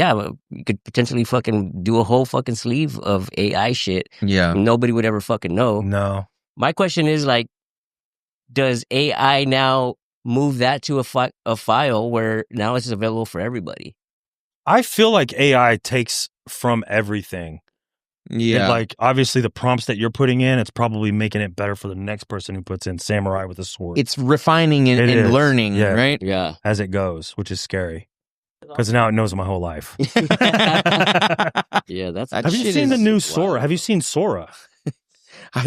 potentially fucking do a whole fucking sleeve of AI shit. Yeah. Nobody would ever fucking know. No. My question is, like, does AI now move that to a file where now it's available for everybody? I feel like AI takes from everything. Yeah. And like, obviously, the prompts that you're putting in, it's probably making it better for the next person who puts in samurai with a sword. It's refining and learning, right? Yeah. As it goes, which is scary. Because now it knows my whole life. Yeah, that's... Have you seen the new Sora? Have you seen Sora?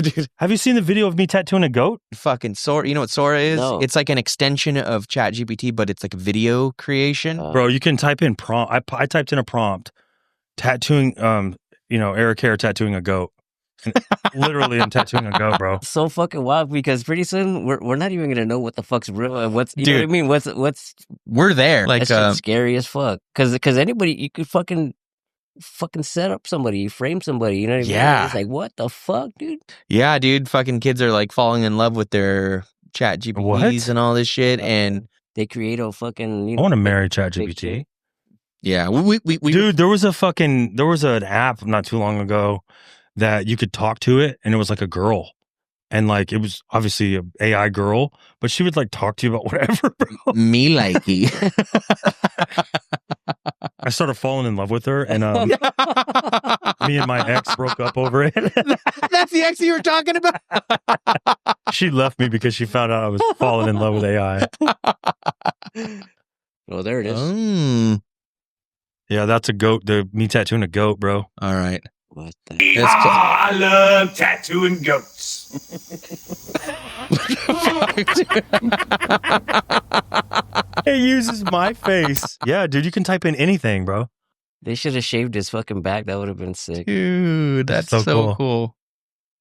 Dude, have you seen the video of me tattooing a goat? Fucking Sora. You know what Sora is? No. It's like an extension of ChatGPT, but it's like video creation. Bro, you can type in prompt. I typed in a prompt, tattooing, Eric Hare tattooing a goat. Literally, I'm tattooing a goat, bro. So fucking wild, because pretty soon we're not even gonna know what the fuck's real. What's you Dude, know what I mean? What's we're there? Like that's scary as fuck. Because anybody, you could fucking set up somebody, frame somebody. You know what I mean? Yeah. It's like, what the fuck, dude? Yeah, dude. Fucking kids are like falling in love with their ChatGPTs and all this shit, and they create a fucking. I want to marry ChatGPT. Yeah, we dude. There was an app not too long ago that you could talk to it, and it was like a girl, and like it was obviously an AI girl, but she would like talk to you about whatever, bro. Me likey. I started falling in love with her, and me and my ex broke up over it. That's the ex you were talking about? She left me because she found out I was falling in love with AI. Well, there it is. Yeah, that's a goat. Me tattooing a goat, bro. All right. What the? I love tattooing goats. It uses my face. Yeah, dude, you can type in anything, bro. They should have shaved his fucking back. That would have been sick. Dude, that's so cool.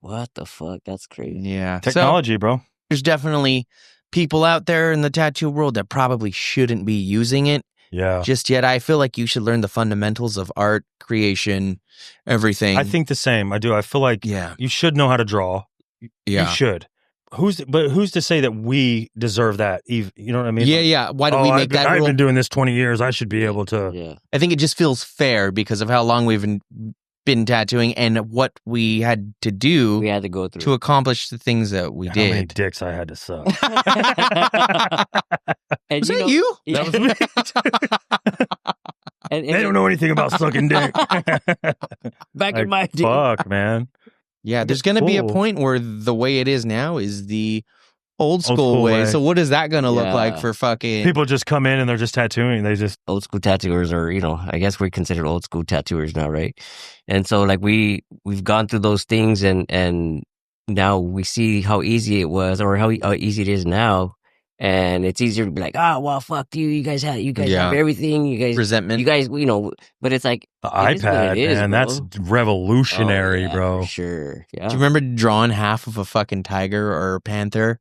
What the fuck? That's crazy. Yeah. Technology, bro. There's definitely people out there in the tattoo world that probably shouldn't be using it. Yeah. Just yet. I feel like you should learn the fundamentals of art, creation, everything. I think the same. I do. I feel like you should know how to draw. Yeah. You should. Who's to say that we deserve that? You know what I mean? Yeah. Why do we make that rule? I've been doing this 20 years. I should be able to. Yeah. I think it just feels fair because of how long we've been tattooing and what we had to do. We had to go through to accomplish the things that we did. How many dicks I had to suck. And was that you? Yeah. That was me. And they don't know anything about sucking dick. Back in my day. Fuck, man. Yeah, there's going to be a point where the way it is now is the old school way. So what is that going to look like for fucking... People just come in and they're just tattooing. They just... Old school tattooers are, I guess we're considered old school tattooers now, right? And so like we've gone through those things and now we see how easy it was or how easy it is now. And it's easier to be like, well, fuck you. You guys have everything. You guys resentment. You guys, but it's like the iPad, man. Bro. That's revolutionary, bro. For sure. Yeah. Do you remember drawing half of a fucking tiger or a panther?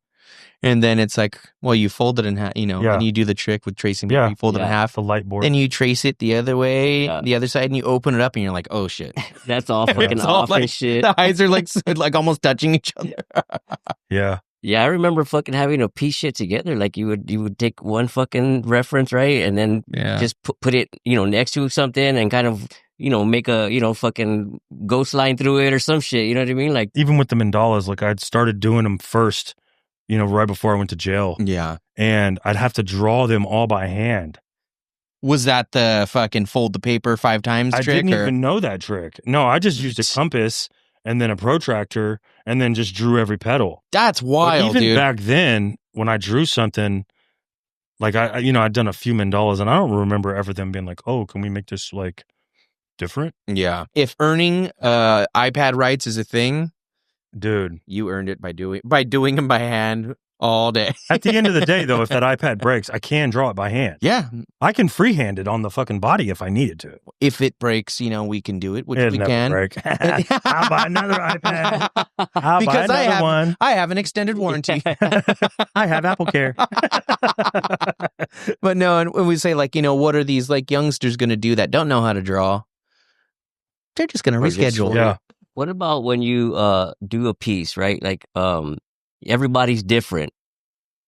And then it's like, well, you fold it in half, and you do the trick with tracing. You fold it in half. The light board. Then you trace it the other way, the other side, and you open it up, and you're like, oh shit, that's all fucking off and shit. The eyes are like almost touching each other. Yeah. Yeah, I remember fucking having to piece shit together. Like you would take one fucking reference, right, and then just put it, next to something, and kind of, make a, fucking ghost line through it or some shit. You know what I mean? Like even with the mandalas, like I'd started doing them first, right before I went to jail. Yeah, and I'd have to draw them all by hand. Was that the fucking fold the paper 5 times trick? I didn't even know that trick. No, I just used a compass and then a protractor, and then just drew every petal. That's wild, even dude. Back then, when I drew something, like I'd done a few mandalas, and I don't remember ever them being like, "Oh, can we make this like different?" Yeah. If earning iPad rights is a thing, dude, you earned it by doing them by hand all day. At the end of the day, though, if that iPad breaks, I can draw it by hand. Yeah. I can freehand it on the fucking body if I needed to. If it breaks, we can do it, which It'll we never can. break. I'll buy another iPad. I'll Because buy another one. I have an extended warranty. I have Apple Care. But no, and when we say what are these youngsters going to do that don't know how to draw? They're just going to reschedule. Yeah. What about when you do a piece, right? Everybody's different.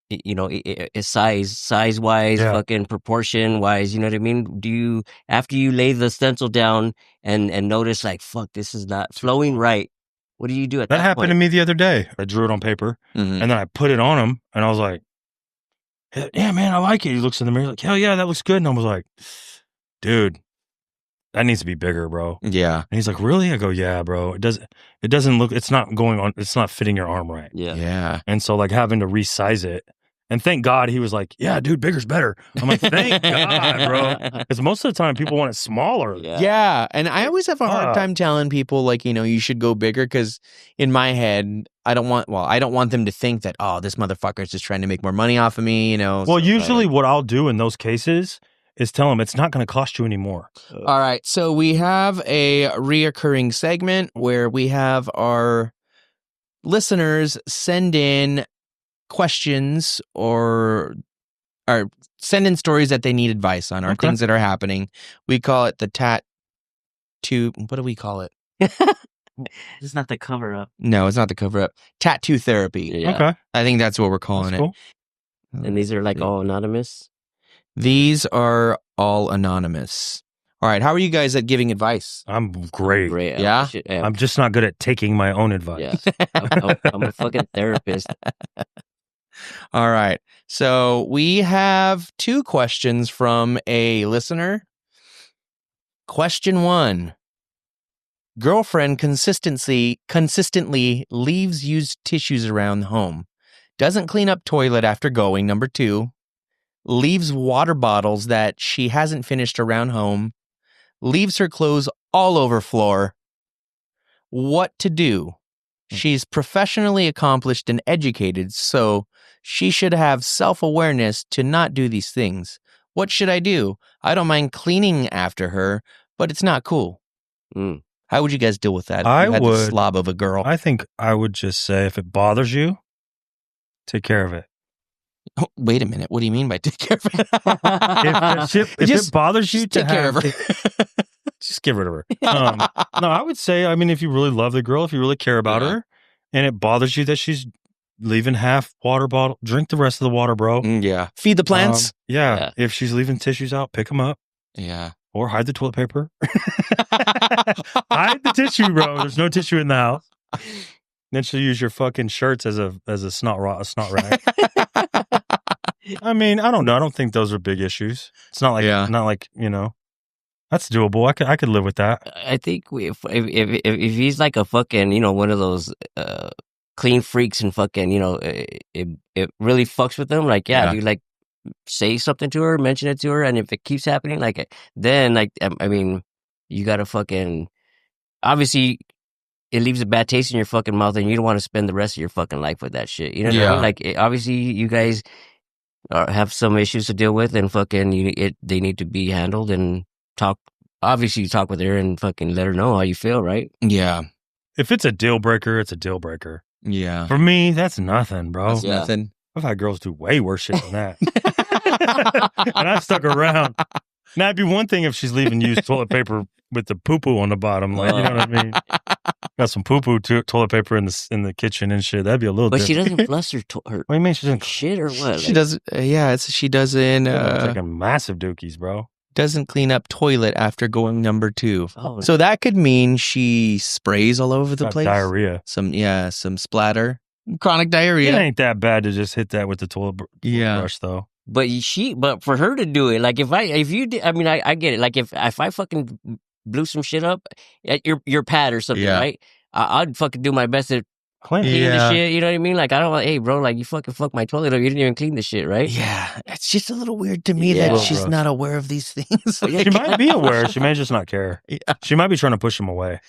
It's size wise, fucking proportion wise, you know what I mean? Do you, after you lay the stencil down and notice fuck, this is not flowing right, what do you do at that happened point? to me the other day. I drew it on paper and then I put it on him and I was like, yeah, man, I like it. He looks in the mirror like, hell yeah, that looks good. And I was like, dude, that needs to be bigger, bro. Yeah. And he's like, really? I go, yeah, bro. It doesn't look, it's not going on, it's not fitting your arm right. Yeah. Yeah. And so having to resize it. And thank God he was like, yeah, dude, bigger's better. I'm like, thank God, bro. Because most of the time people want it smaller. Yeah. And I always have a hard time telling people, you should go bigger because in my head, I don't want them to think that, oh, this motherfucker's just trying to make more money off of me, Well, usually what I'll do in those cases is tell them it's not going to cost you any more. All right. So we have a reoccurring segment where we have our listeners send in questions or send in stories that they need advice on or things that are happening. We call it the tattoo. What do we call it? It's not the cover up. No, it's not the cover up. Tattoo therapy. Yeah. Okay. I think that's what we're calling That's cool. it. And these are all anonymous? These are all anonymous. All right. How are you guys at giving advice? I'm great. Yeah? I'm just not good at taking my own advice. Yeah. I'm a fucking therapist. All right. So we have 2 questions from a listener. Question 1. Girlfriend consistently leaves used tissues around the home. Doesn't clean up toilet after going. Number 2. Leaves water bottles that she hasn't finished around home. Leaves her clothes all over floor. What to do? She's professionally accomplished and educated, so she should have self-awareness to not do these things. What should I do? I don't mind cleaning after her, but it's not cool. How would you guys deal with that? I had would. The slob of a girl. I think I would just say if it bothers you, take care of it. Oh, wait a minute. What do you mean by take care of it? if it bothers you, take care of her. Just get rid of her. No, I would say, if you really love the girl, if you really care about her, and it bothers you that she's leaving half water bottle, drink the rest of the water, bro. Yeah. Feed the plants. Yeah. If she's leaving tissues out, pick them up. Yeah. Or hide the toilet paper. Hide the tissue, bro. There's no tissue in the house. Then she'll use your fucking shirts as a snot rag. I don't know. I don't think those are big issues. It's not like that's doable. I could live with that. I think if he's like a fucking one of those clean freaks and fucking it really fucks with them. Dude, say something to her, mention it to her, and if it keeps happening, then you gotta fucking obviously. It leaves a bad taste in your fucking mouth, and you don't want to spend the rest of your fucking life with that shit. You know what I mean? Obviously, you guys have some issues to deal with, and fucking they need to be handled. And talk. Obviously, you talk with her and fucking let her know how you feel, right? Yeah. If it's a deal breaker, it's a deal breaker. Yeah. For me, that's nothing, bro. That's nothing. I've had girls do way worse shit than that, and I've stuck around. Now, it'd be one thing if she's leaving used toilet paper with the poo-poo on the bottom, you know what I mean? Got some poo-poo toilet paper in the kitchen and shit. That'd be a little But different. she doesn't flush her what do you mean she doesn't shit or what? She does. She doesn't. like a massive dookies, bro. Doesn't clean up toilet after going number 2. Oh, So that could mean she sprays all over the Got place. diarrhea. Some splatter. Chronic diarrhea. It ain't that bad to just hit that with the toilet brush, though. But for her to do it, if you did, I get it. If I fucking blew some shit up at your pad or something, right? I'd fucking do my best to clean the shit. You know what I mean? I don't want, hey, bro, you fucking fuck my toilet up. You didn't even clean the shit, right? Yeah. It's just a little weird to me that she's not aware of these things. She might be aware. She may just not care. Yeah. She might be trying to push him away.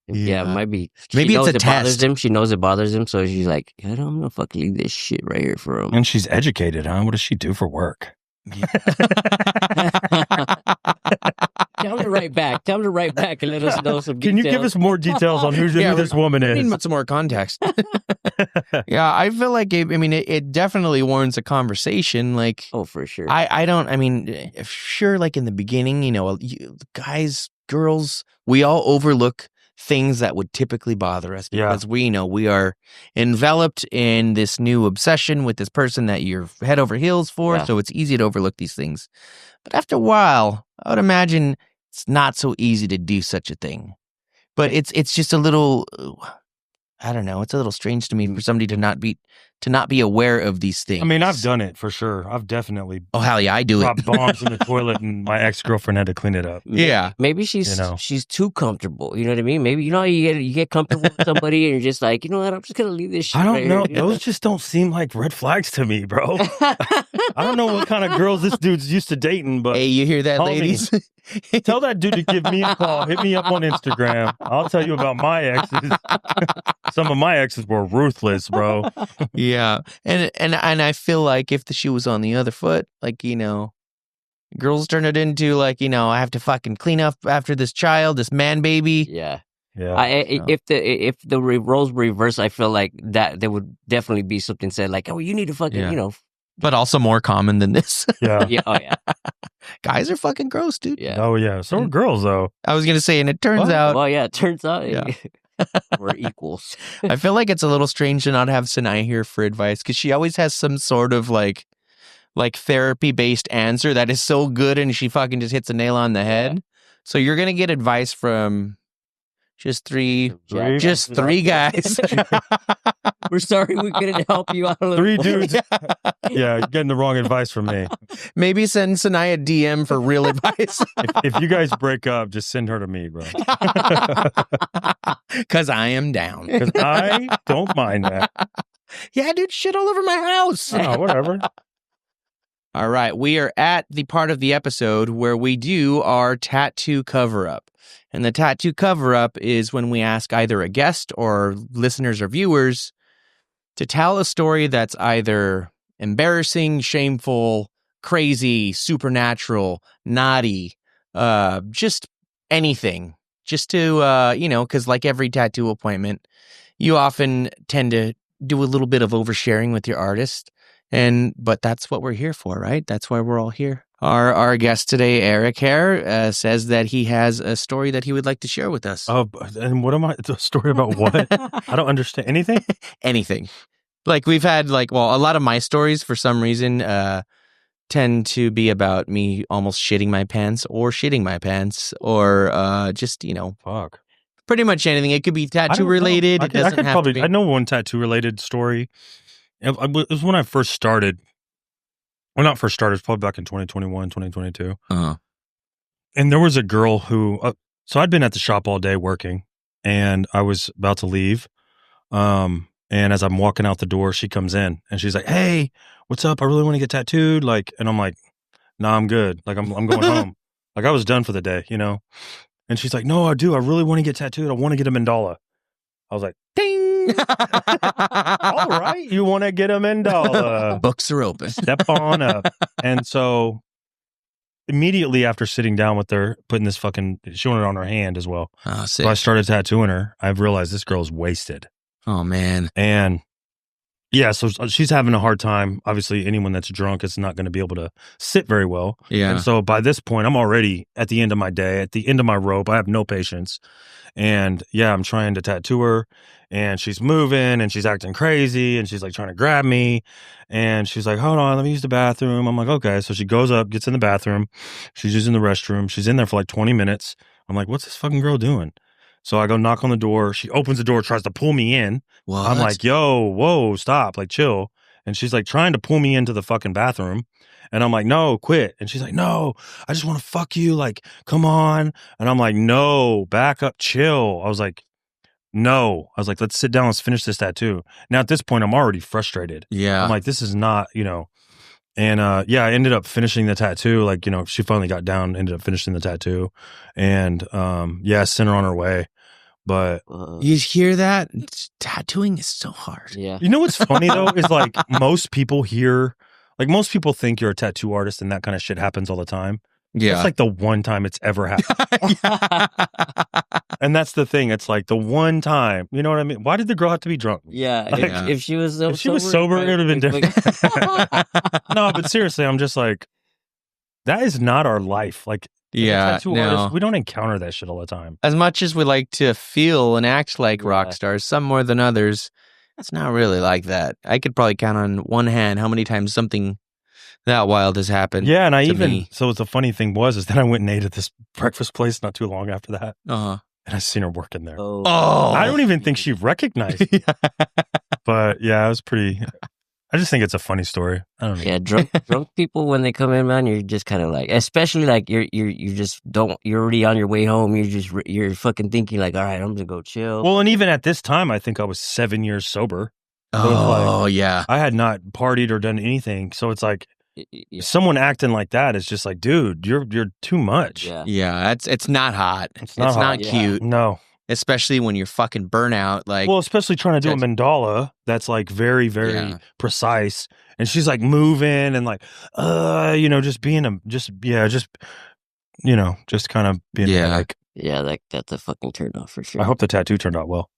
Yeah, it might be. Maybe She knows it's a it bothers test. him. She knows it bothers him, so she's like, I'm gonna fucking leave this shit right here for him. And she's educated, huh? What does she do for work? Tell him to write back. Tell him to write back and let us know some Can you details. give us more details on who this woman I is? need some more context. Yeah, I feel like it definitely warrants a conversation. Like, Oh, for sure. Sure, like in the beginning, guys, girls, we all overlook things that would typically bother us because we are enveloped in this new obsession with this person that you're head over heels for. So it's easy to overlook these things. But after a while, I would imagine it's not so easy to do such a thing. But it's just a little, I don't know. It's a little strange to me for somebody to not be aware of these things. I mean, I've done it for sure. I've definitely. Oh hell yeah, I do it. Dropped bombs in the toilet, and my ex-girlfriend had to clean it up. Yeah, maybe she's too comfortable. You know what I mean? Maybe you get comfortable with somebody, and you're just like, you know what? I'm just gonna leave this shit. I don't right know. here. Those just don't seem like red flags to me, bro. I don't know what kind of girls this dude's used to dating, but hey, you hear that, homie, ladies? Tell that dude to give me a call. Hit me up on Instagram. I'll tell you about my exes. Some of my exes were ruthless, bro. Yeah, and I feel like if the shoe was on the other foot, like girls turn it into like I have to fucking clean up after this child, this man baby. Yeah. Yeah. If the roles were reversed, I feel like that there would definitely be something said like, oh, you need to fucking But also more common than this. Yeah. Yeah. Oh yeah. Guys are fucking gross, dude. Yeah. Oh yeah. So are girls though. I was gonna say, and it turns out. Well, yeah. It turns out Yeah. we're equals. I feel like it's a little strange to not have Sinai here for advice because she always has some sort of like therapy based answer that is so good, and she fucking just hits a nail on the head. Yeah. So you're gonna get advice from just three guys. We're sorry we couldn't help you out a little. Three dudes. Yeah, you're getting the wrong advice from me. Maybe send Sinai a DM for real advice. If you guys break up, just send her to me, bro. Because I am down. Because I don't mind that. Yeah, dude, shit all over my house. Oh, whatever. All right, we are at the part of the episode where we do our tattoo cover-up. And the tattoo cover-up is when we ask either a guest or listeners or viewers to tell a story that's either embarrassing, shameful, crazy, supernatural, naughty, just anything. Just to, because like every tattoo appointment, you often tend to do a little bit of oversharing with your artist. But that's what we're here for, right? That's why we're all here. Our guest today, Eric Hare, says that he has a story that he would like to share with us. Oh, and what am I? A story about what? I don't understand anything. Anything. Like we've had a lot of my stories for some reason tend to be about me almost shitting my pants or just fuck. Pretty much anything. It could be tattoo related. It doesn't have to be. I know one tattoo related story. It was when I first started. Well, not first started. It was probably back in 2021, 2022. Uh-huh. And there was a girl who, so I'd been at the shop all day working, and I was about to leave. And as I'm walking out the door, she comes in, and she's like, "Hey, what's up? I really want to get tattooed." And I'm like, "Nah, I'm good. Like, I'm going home. Like, I was done for the day, And she's like, "No, I do. I really want to get tattooed. I want to get a mandala." I was like, "Ding." All right, you want to get a mandala? Books are open. Step on up. And so immediately after sitting down with her, putting this showing it on her hand as well. Oh, sick. So I started tattooing her. I've realized this girl's wasted. Oh man. And yeah, so she's having a hard time. Obviously, anyone that's drunk is not going to be able to sit very well. Yeah. And so by this point, I'm already at the end of my day, at the end of my rope. I have no patience. And yeah, I'm trying to tattoo her, and she's moving, and she's acting crazy, and she's like trying to grab me. And she's like, "Hold on, let me use the bathroom." I'm like, "Okay." So she goes up, gets in the bathroom. She's using the restroom. She's in there for like 20 minutes. I'm like, "What's this fucking girl doing?" So I go knock on the door. She opens the door, tries to pull me in. What? I'm like, "Yo, whoa, stop, like chill." And she's like trying to pull me into the fucking bathroom. And I'm like, "No, quit." And she's like, "No, I just want to fuck you. Like, come on." And I'm like, "No, back up, chill." I was like, "No." I was like, "Let's sit down. Let's finish this tattoo." Now at this point, I'm already frustrated. Yeah. I'm like, this is not, And yeah, I ended up finishing the tattoo. Like, she finally got down, ended up finishing the tattoo. And yeah, sent her on her way. But you hear that? Tattooing is so hard. Yeah. you know what's funny though is like most people think you're a tattoo artist and that kind of shit happens all the time. Yeah. It's like the one time it's ever happened. And that's the thing. It's like the one time. You know what I mean? Why did the girl have to be drunk? Yeah. Like, If she was sober, it would have been different. No, but seriously, I'm just like, that is not our life. Like, tattoo artists, we don't encounter that shit all the time. As much as we like to feel and act like rock stars, some more than others, it's not really like that. I could probably count on one hand how many times something that wild has happened. Yeah, and me. so the funny thing is that I went and ate at this breakfast place not too long after that. Uh-huh. And I seen her working there. Oh. I don't even think she recognized me. But yeah, it was pretty. I just think it's a funny story. I don't know. Yeah, drunk people when they come in, man, you're just kind of like, especially like you're already on your way home. You're fucking thinking like, all right, I'm gonna go chill. Well, and even at this time, I think I was 7 years sober. So yeah. I had not partied or done anything, so it's like someone acting like that is just like, dude, you're too much. Yeah, it's not hot. It's not not cute. No. Especially when you're fucking burnout. Like, well, especially trying to do a mandala that's like very, very precise. And she's like moving and like, just being just kind of being like. Yeah, that's a fucking turn off for sure. I hope the tattoo turned out well.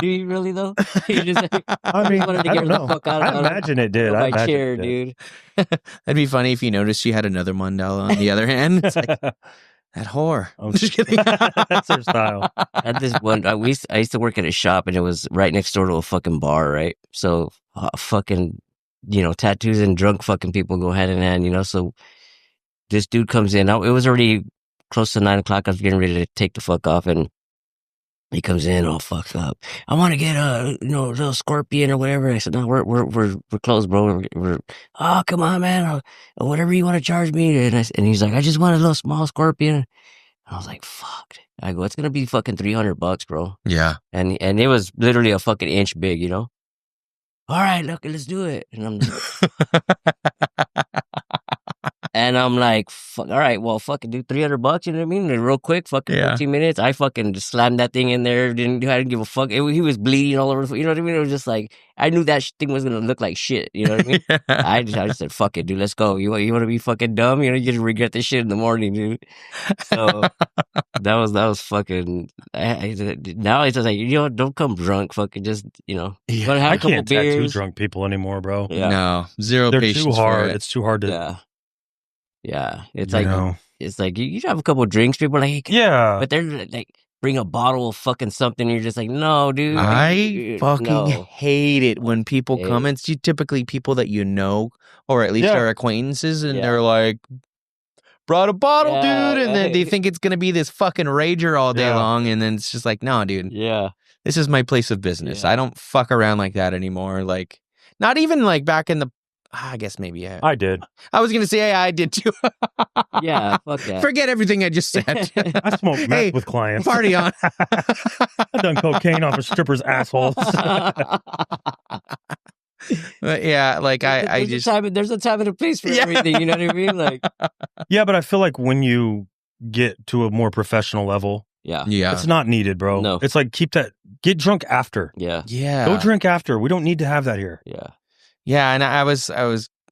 Do you really though? You just, I mean, wanted to I get don't the know. fuck out I imagine it did. my chair, dude. That'd be funny if you noticed she had another mandala on the other hand. It's like, that whore. I'm just kidding. That's her style. At this one, I used to work at a shop, and it was right next door to a fucking bar, right? So, fucking, tattoos and drunk fucking people go hand in hand, So, this dude comes in. It was already close to 9 o'clock. I was getting ready to take the fuck off, and he comes in all fucked up. I want to get a little scorpion or whatever. I said, no, we're closed, bro. Oh, come on, man. Whatever you want to charge me. And he's like, I just want a little small scorpion. And I was like, fuck. I go, it's gonna be fucking $300, bro. Yeah. And it was literally a fucking inch big, All right, look, let's do it. And I'm And I'm like, fuck, all right, well, fucking do $300, you know what I mean? And real quick, fucking 15 minutes. I fucking just slammed that thing in there. I didn't give a fuck. He was bleeding all over the, you know what I mean? It was just like, I knew that thing was going to look like shit, you know what I mean? I just said, fuck it, dude, let's go. You want to be fucking dumb? You just regret this shit in the morning, dude. So that was fucking, now it's just like, don't come drunk, fucking just, have I can't tattoo drunk people anymore, bro. Yeah. No, zero They're patience too hard. for it. It's too hard to. Yeah, it's like you have a couple of drinks. People are like, yeah, but they're like, bring a bottle of fucking something. You're just like, no, dude. I fucking hate it when people come. It's typically people that you know, or at least are acquaintances, and they're like, brought a bottle, dude, and then they think it's gonna be this fucking rager all day long, and then it's just like, no, dude. Yeah, this is my place of business. I don't fuck around like that anymore. Like, not even like back in the. I guess maybe I did. I was going to say I did too. Yeah, fuck that. Forget everything I just said. I smoke meth with clients. Party on. I've done cocaine off of strippers' assholes. But yeah, like there's a time and a place for everything. You know what I mean? Like, yeah, but I feel like when you get to a more professional level, it's not needed, bro. No, it's like get drunk after. Yeah, go drink after. We don't need to have that here. Yeah, and I was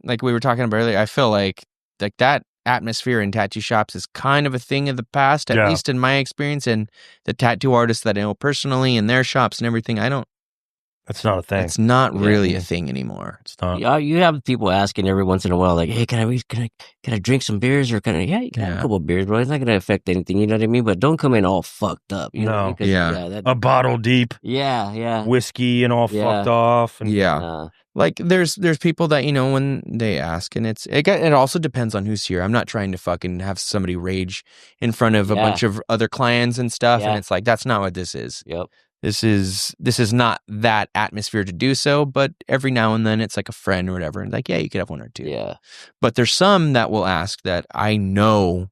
like we were talking about earlier. I feel like that atmosphere in tattoo shops is kind of a thing of the past, at least in my experience. And the tattoo artists that I know personally in their shops and everything, that's not a thing. It's not really a thing anymore. It's not. Yeah, you have people asking every once in a while, like, "Hey, can I drink some beers or can I?" Yeah, you can have a couple of beers, bro. It's not gonna affect anything. You know what I mean? But don't come in all fucked up. You know? Because, a bottle deep. Yeah. Whiskey and all fucked off. And, like there's people that when they ask, and it also depends on who's here. I'm not trying to fucking have somebody rage in front of a bunch of other clients and stuff, and it's like that's not what this is. Yep. This is not that atmosphere to do so, but every now and then it's like a friend or whatever, and like, yeah, you could have one or two. Yeah. But there's some that will ask that I know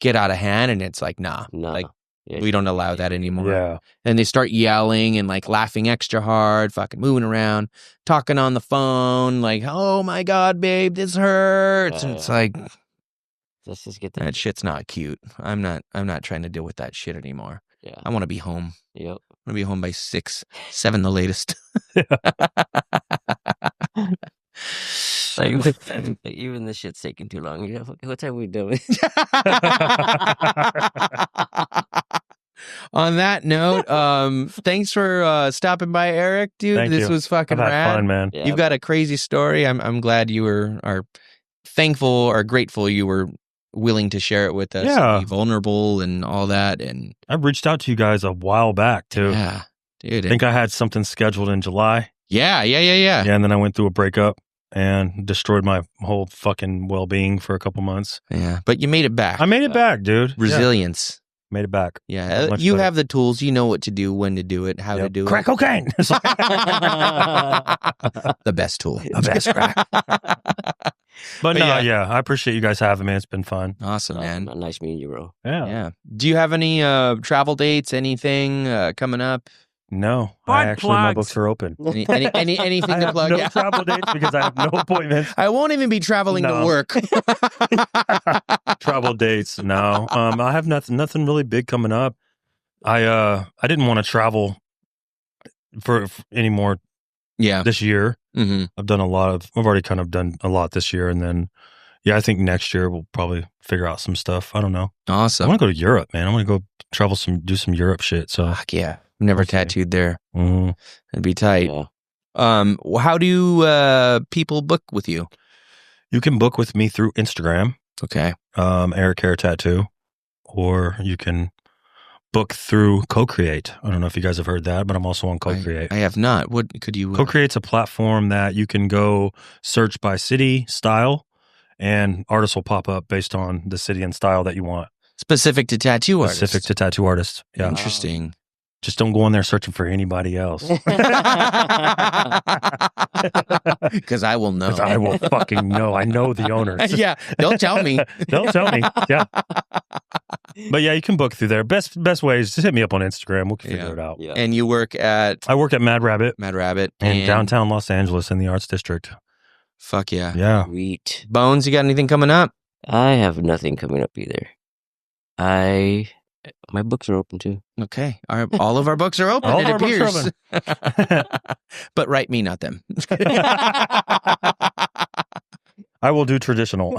get out of hand, and it's like, nah. Like we don't allow that anymore. Yeah. And they start yelling and like laughing extra hard, fucking moving around, talking on the phone, like, oh my God, babe, this hurts. And it's like, Let's just get that. That shit's not cute. I'm not trying to deal with that shit anymore. Yeah. I want to be home. Yep. I want to be home by 6, 7 the latest. Like, even this shit's taking too long. You know, what time are we doing? On that note, thanks for stopping by, Eric, dude. Thank This you. was fucking I've had rad. fun, man. Yeah. You've got a crazy story. I'm glad you are thankful or grateful you were willing to share it with us. Yeah. And be vulnerable and all that. And I reached out to you guys a while back too. yeah, dude. I think I had something scheduled in July. Yeah. Yeah, and then I went through a breakup and destroyed my whole fucking well-being for a couple months. Yeah. But you made it back. I made it back, dude. Resilience. Yeah, made it back. Yeah. Much You better. have the tools. You know what to do, when to do it, how to Yep. do Crack it. cocaine. The best tool. The best crack. But no, yeah, I appreciate you guys having me. It's been fun. Awesome, man. Nice meeting you, bro. Yeah. Yeah. Do you have any travel dates, anything coming up? No, My my plugs. books are open. Anything I to have plug? no Yeah. travel dates because I have no appointments. I won't even be traveling to No. work. Travel dates, no. I have nothing really big coming up. I didn't want to travel for anymore Yeah. this year. Mm-hmm. I've already kind of done a lot this year, and then I think next year we'll probably figure out some stuff. I don't know. I Awesome. want to go to Europe, man. I want to go travel do some Europe shit. So Fuck yeah. Never We'll see. tattooed there. mhm. It'd be tight. Yeah. How do people book with you? You can book with me through Instagram, Okay. Eric Hare Tattoo, or you can book through Co-Create. I don't know if you guys have heard that, but I'm also on Co-Create. I have not. What could you? Co-Create's a platform that you can go search by city, style, and artists will pop up based on the city and style that you want. Specific to tattoo artists. Specific to tattoo artists. Yeah. Interesting. Just don't go in there searching for anybody else. Because I will know. 'Cause I will fucking know. I know the owners. Yeah. They'll tell me. They'll tell me. Yeah. But yeah, you can book through there. Best way is just hit me up on Instagram. We can figure Yeah. it out. Yeah. And you work at I work at Mad Rabbit Mad Rabbit in downtown Los Angeles in the Arts District. Fuck yeah. Yeah. Sweet. Bones, you got anything coming up? I have nothing coming up either. My books are open too. Okay. All of our books are open, All it of our books appears. But write me, not them. I will do traditional.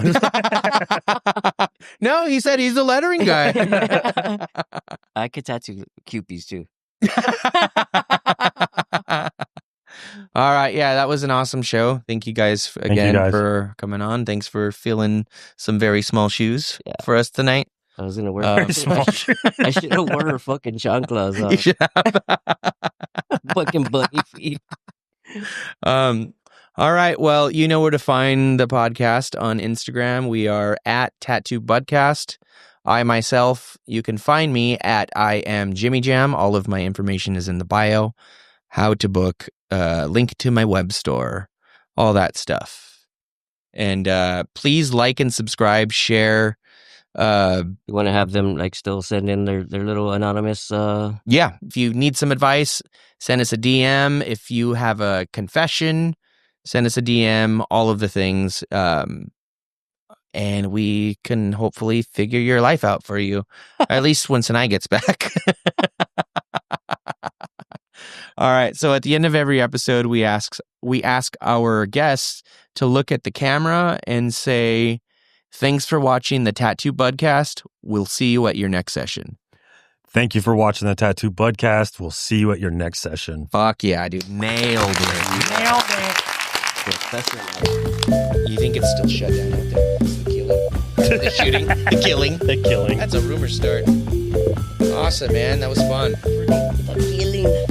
No, he said he's the lettering guy. I could tattoo Cupies too. All right. Yeah, that was an awesome show. Thank you guys again guys. for coming on. Thanks for filling some very small shoes for us tonight. I was gonna wear Very small. I should have worn her fucking chanclas. You should have. Fucking bunny feet. All right. Well, you know where to find the podcast on Instagram. We are at Tattoo Budcast. I myself, you can find me at I am Jimmy Jam. All of my information is in the bio. How to book, link to my web store, all that stuff. And please like and subscribe, share. You want to have them like still send in their little anonymous. Yeah, if you need some advice, send us a DM. If you have a confession, send us a DM. All of the things, and we can hopefully figure your life out for you. At least when Sinai gets back. All right. So at the end of every episode, we ask our guests to look at the camera and say, "Thanks for watching the Tattoo Budcast. We'll see you at your next session." Thank you for watching the Tattoo Budcast. We'll see you at your next session. Fuck yeah, dude. Nailed it. Nailed it. You think it's still shut down out there? The killing? The shooting? The killing? The killing. That's a rumor start. Awesome, man. That was fun. The killing.